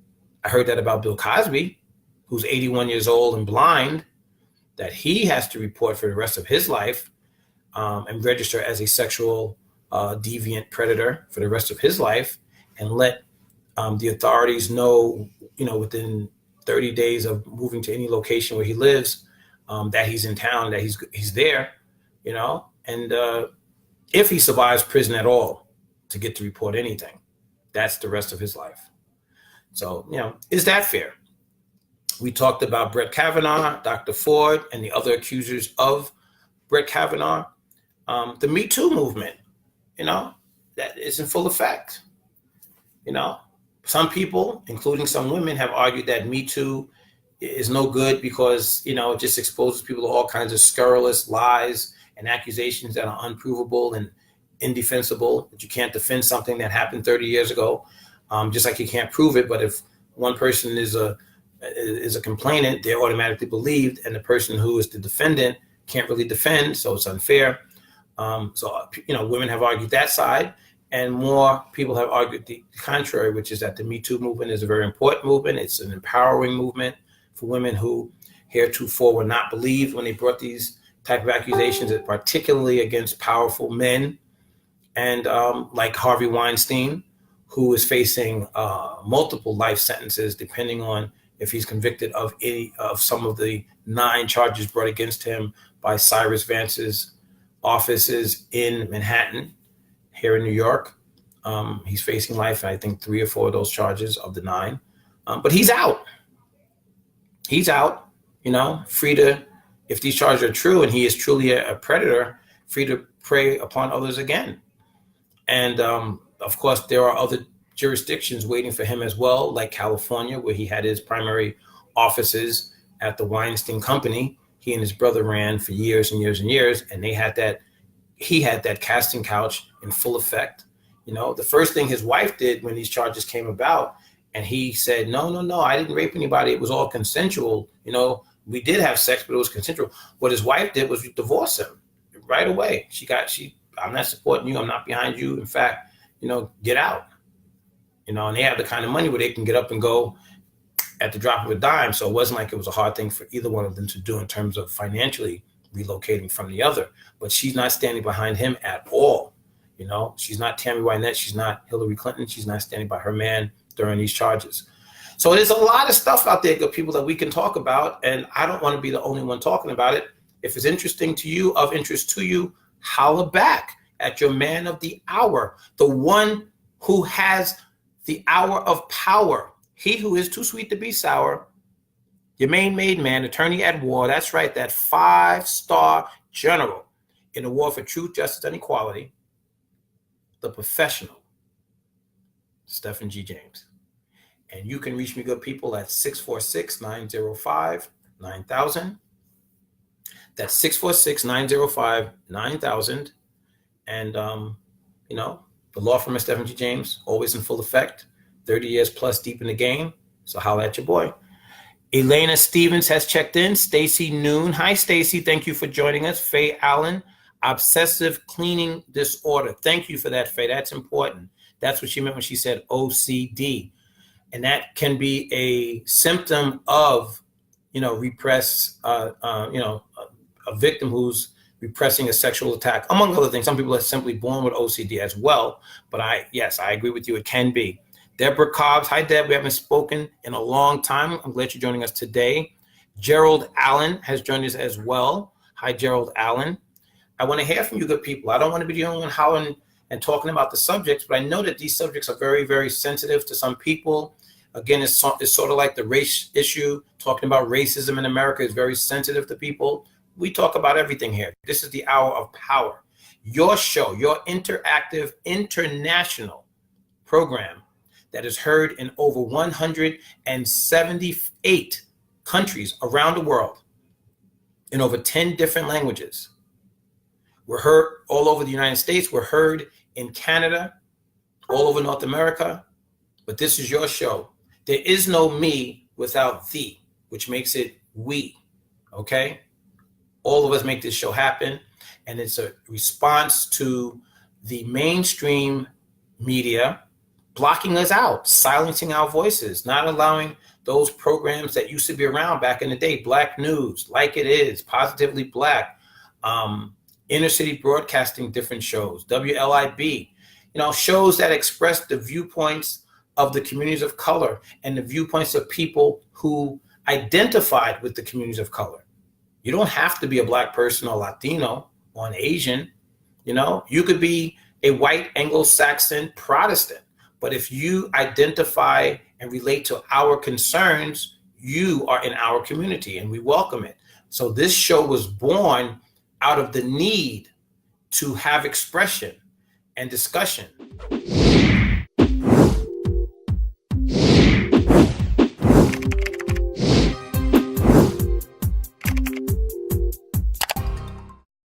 I heard that about Bill Cosby, who's 81 years old and blind, that he has to report for the rest of his life and register as a sexual deviant predator for the rest of his life, and let the authorities know, within 30 days of moving to any location where he lives, that he's in town, that he's there, and if he survives prison at all, to get to report anything. That's the rest of his life. So, is that fair? We talked about Brett Kavanaugh, Dr. Ford, and the other accusers of Brett Kavanaugh. The Me Too movement, that is in full effect. Some people, including some women, have argued that Me Too is no good because, it just exposes people to all kinds of scurrilous lies and accusations that are unprovable and indefensible, that you can't defend something that happened 30 years ago, just like you can't prove it. But if one person is a complainant, they're automatically believed, and the person who is the defendant can't really defend, so it's unfair. Women have argued that side, and more people have argued the contrary, which is that the Me Too movement is a very important movement. It's an empowering movement for women who heretofore were not believed when they brought these type of accusations, particularly against powerful men, and like Harvey Weinstein, who is facing multiple life sentences, depending on if he's convicted of any of some of the 9 charges brought against him by Cyrus Vance's offices in Manhattan, here in New York. He's facing life, I think 3 or 4 of those charges of the 9. But he's out. He's out, free to, if these charges are true and he is truly a predator, free to prey upon others again. And of course, there are other jurisdictions waiting for him as well, like California, where he had his primary offices at the Weinstein Company. He and his brother ran for years and years and years, and he had that casting couch in full effect. The first thing his wife did when these charges came about And he said, no, I didn't rape anybody. It was all consensual. You know, we did have sex, but it was consensual. What his wife did was divorce him right away. I'm not supporting you. I'm not behind you. In fact, you know, get out. You know, and they have the kind of money where they can get up and go at the drop of a dime. So it wasn't like it was a hard thing for either one of them to do in terms of financially relocating from the other. But she's not standing behind him at all. You know, she's not Tammy Wynette. She's not Hillary Clinton. She's not standing by her man during these charges. So there's a lot of stuff out there, good people, that we can talk about. And I don't want to be the only one talking about it. If it's interesting to you, of interest to you, holler back at your man of the hour, the one who has the hour of power. He who is too sweet to be sour, your main made man, attorney at war. That's right, that 5-star general in the war for truth, justice, and equality, the professional, Stephen G. James. And you can reach me, good people, at 646-905-9000. That's 646-905-9000. And, you know, the law firm of Stephen G. James, always in full effect, 30 years plus deep in the game. So holla at your boy. Elena Stevens has checked in. Stacy Noon. Hi, Stacy. Thank you for joining us. Faye Allen, obsessive cleaning disorder. Thank you for that, Faye. That's important. That's what she meant when she said OCD. And that can be a symptom of, you know, a victim who's repressing a sexual attack, among other things. Some people are simply born with OCD as well. But I agree with you. It can be. Deborah Cobbs. Hi, Deb. We haven't spoken in a long time. I'm glad you're joining us today. Gerald Allen has joined us as well. Hi, Gerald Allen. I want to hear from you, good people. I don't want to be the only one hollering and talking about the subjects, but I know that these subjects are very, very sensitive to some people. Again, it's sort of like the race issue. Talking about racism in America is very sensitive to people. We talk about everything here. This is the hour of power. Your show, your interactive international program that is heard in over 178 countries around the world in over 10 different languages. We're heard all over the United States. We're heard in Canada, all over North America. But this is your show. There is no me without thee, which makes it we, okay? All of us make this show happen, and it's a response to the mainstream media blocking us out, silencing our voices, not allowing those programs that used to be around back in the day, Black News, Like It Is, Positively Black, inner city broadcasting, different shows, WLIB, you know, shows that express the viewpoints of the communities of color and the viewpoints of people who identified with the communities of color. You don't have to be a Black person or Latino or an Asian. You know, you could be a white Anglo-Saxon Protestant, but if you identify and relate to our concerns, you are in our community and we welcome it. So this show was born out of the need to have expression and discussion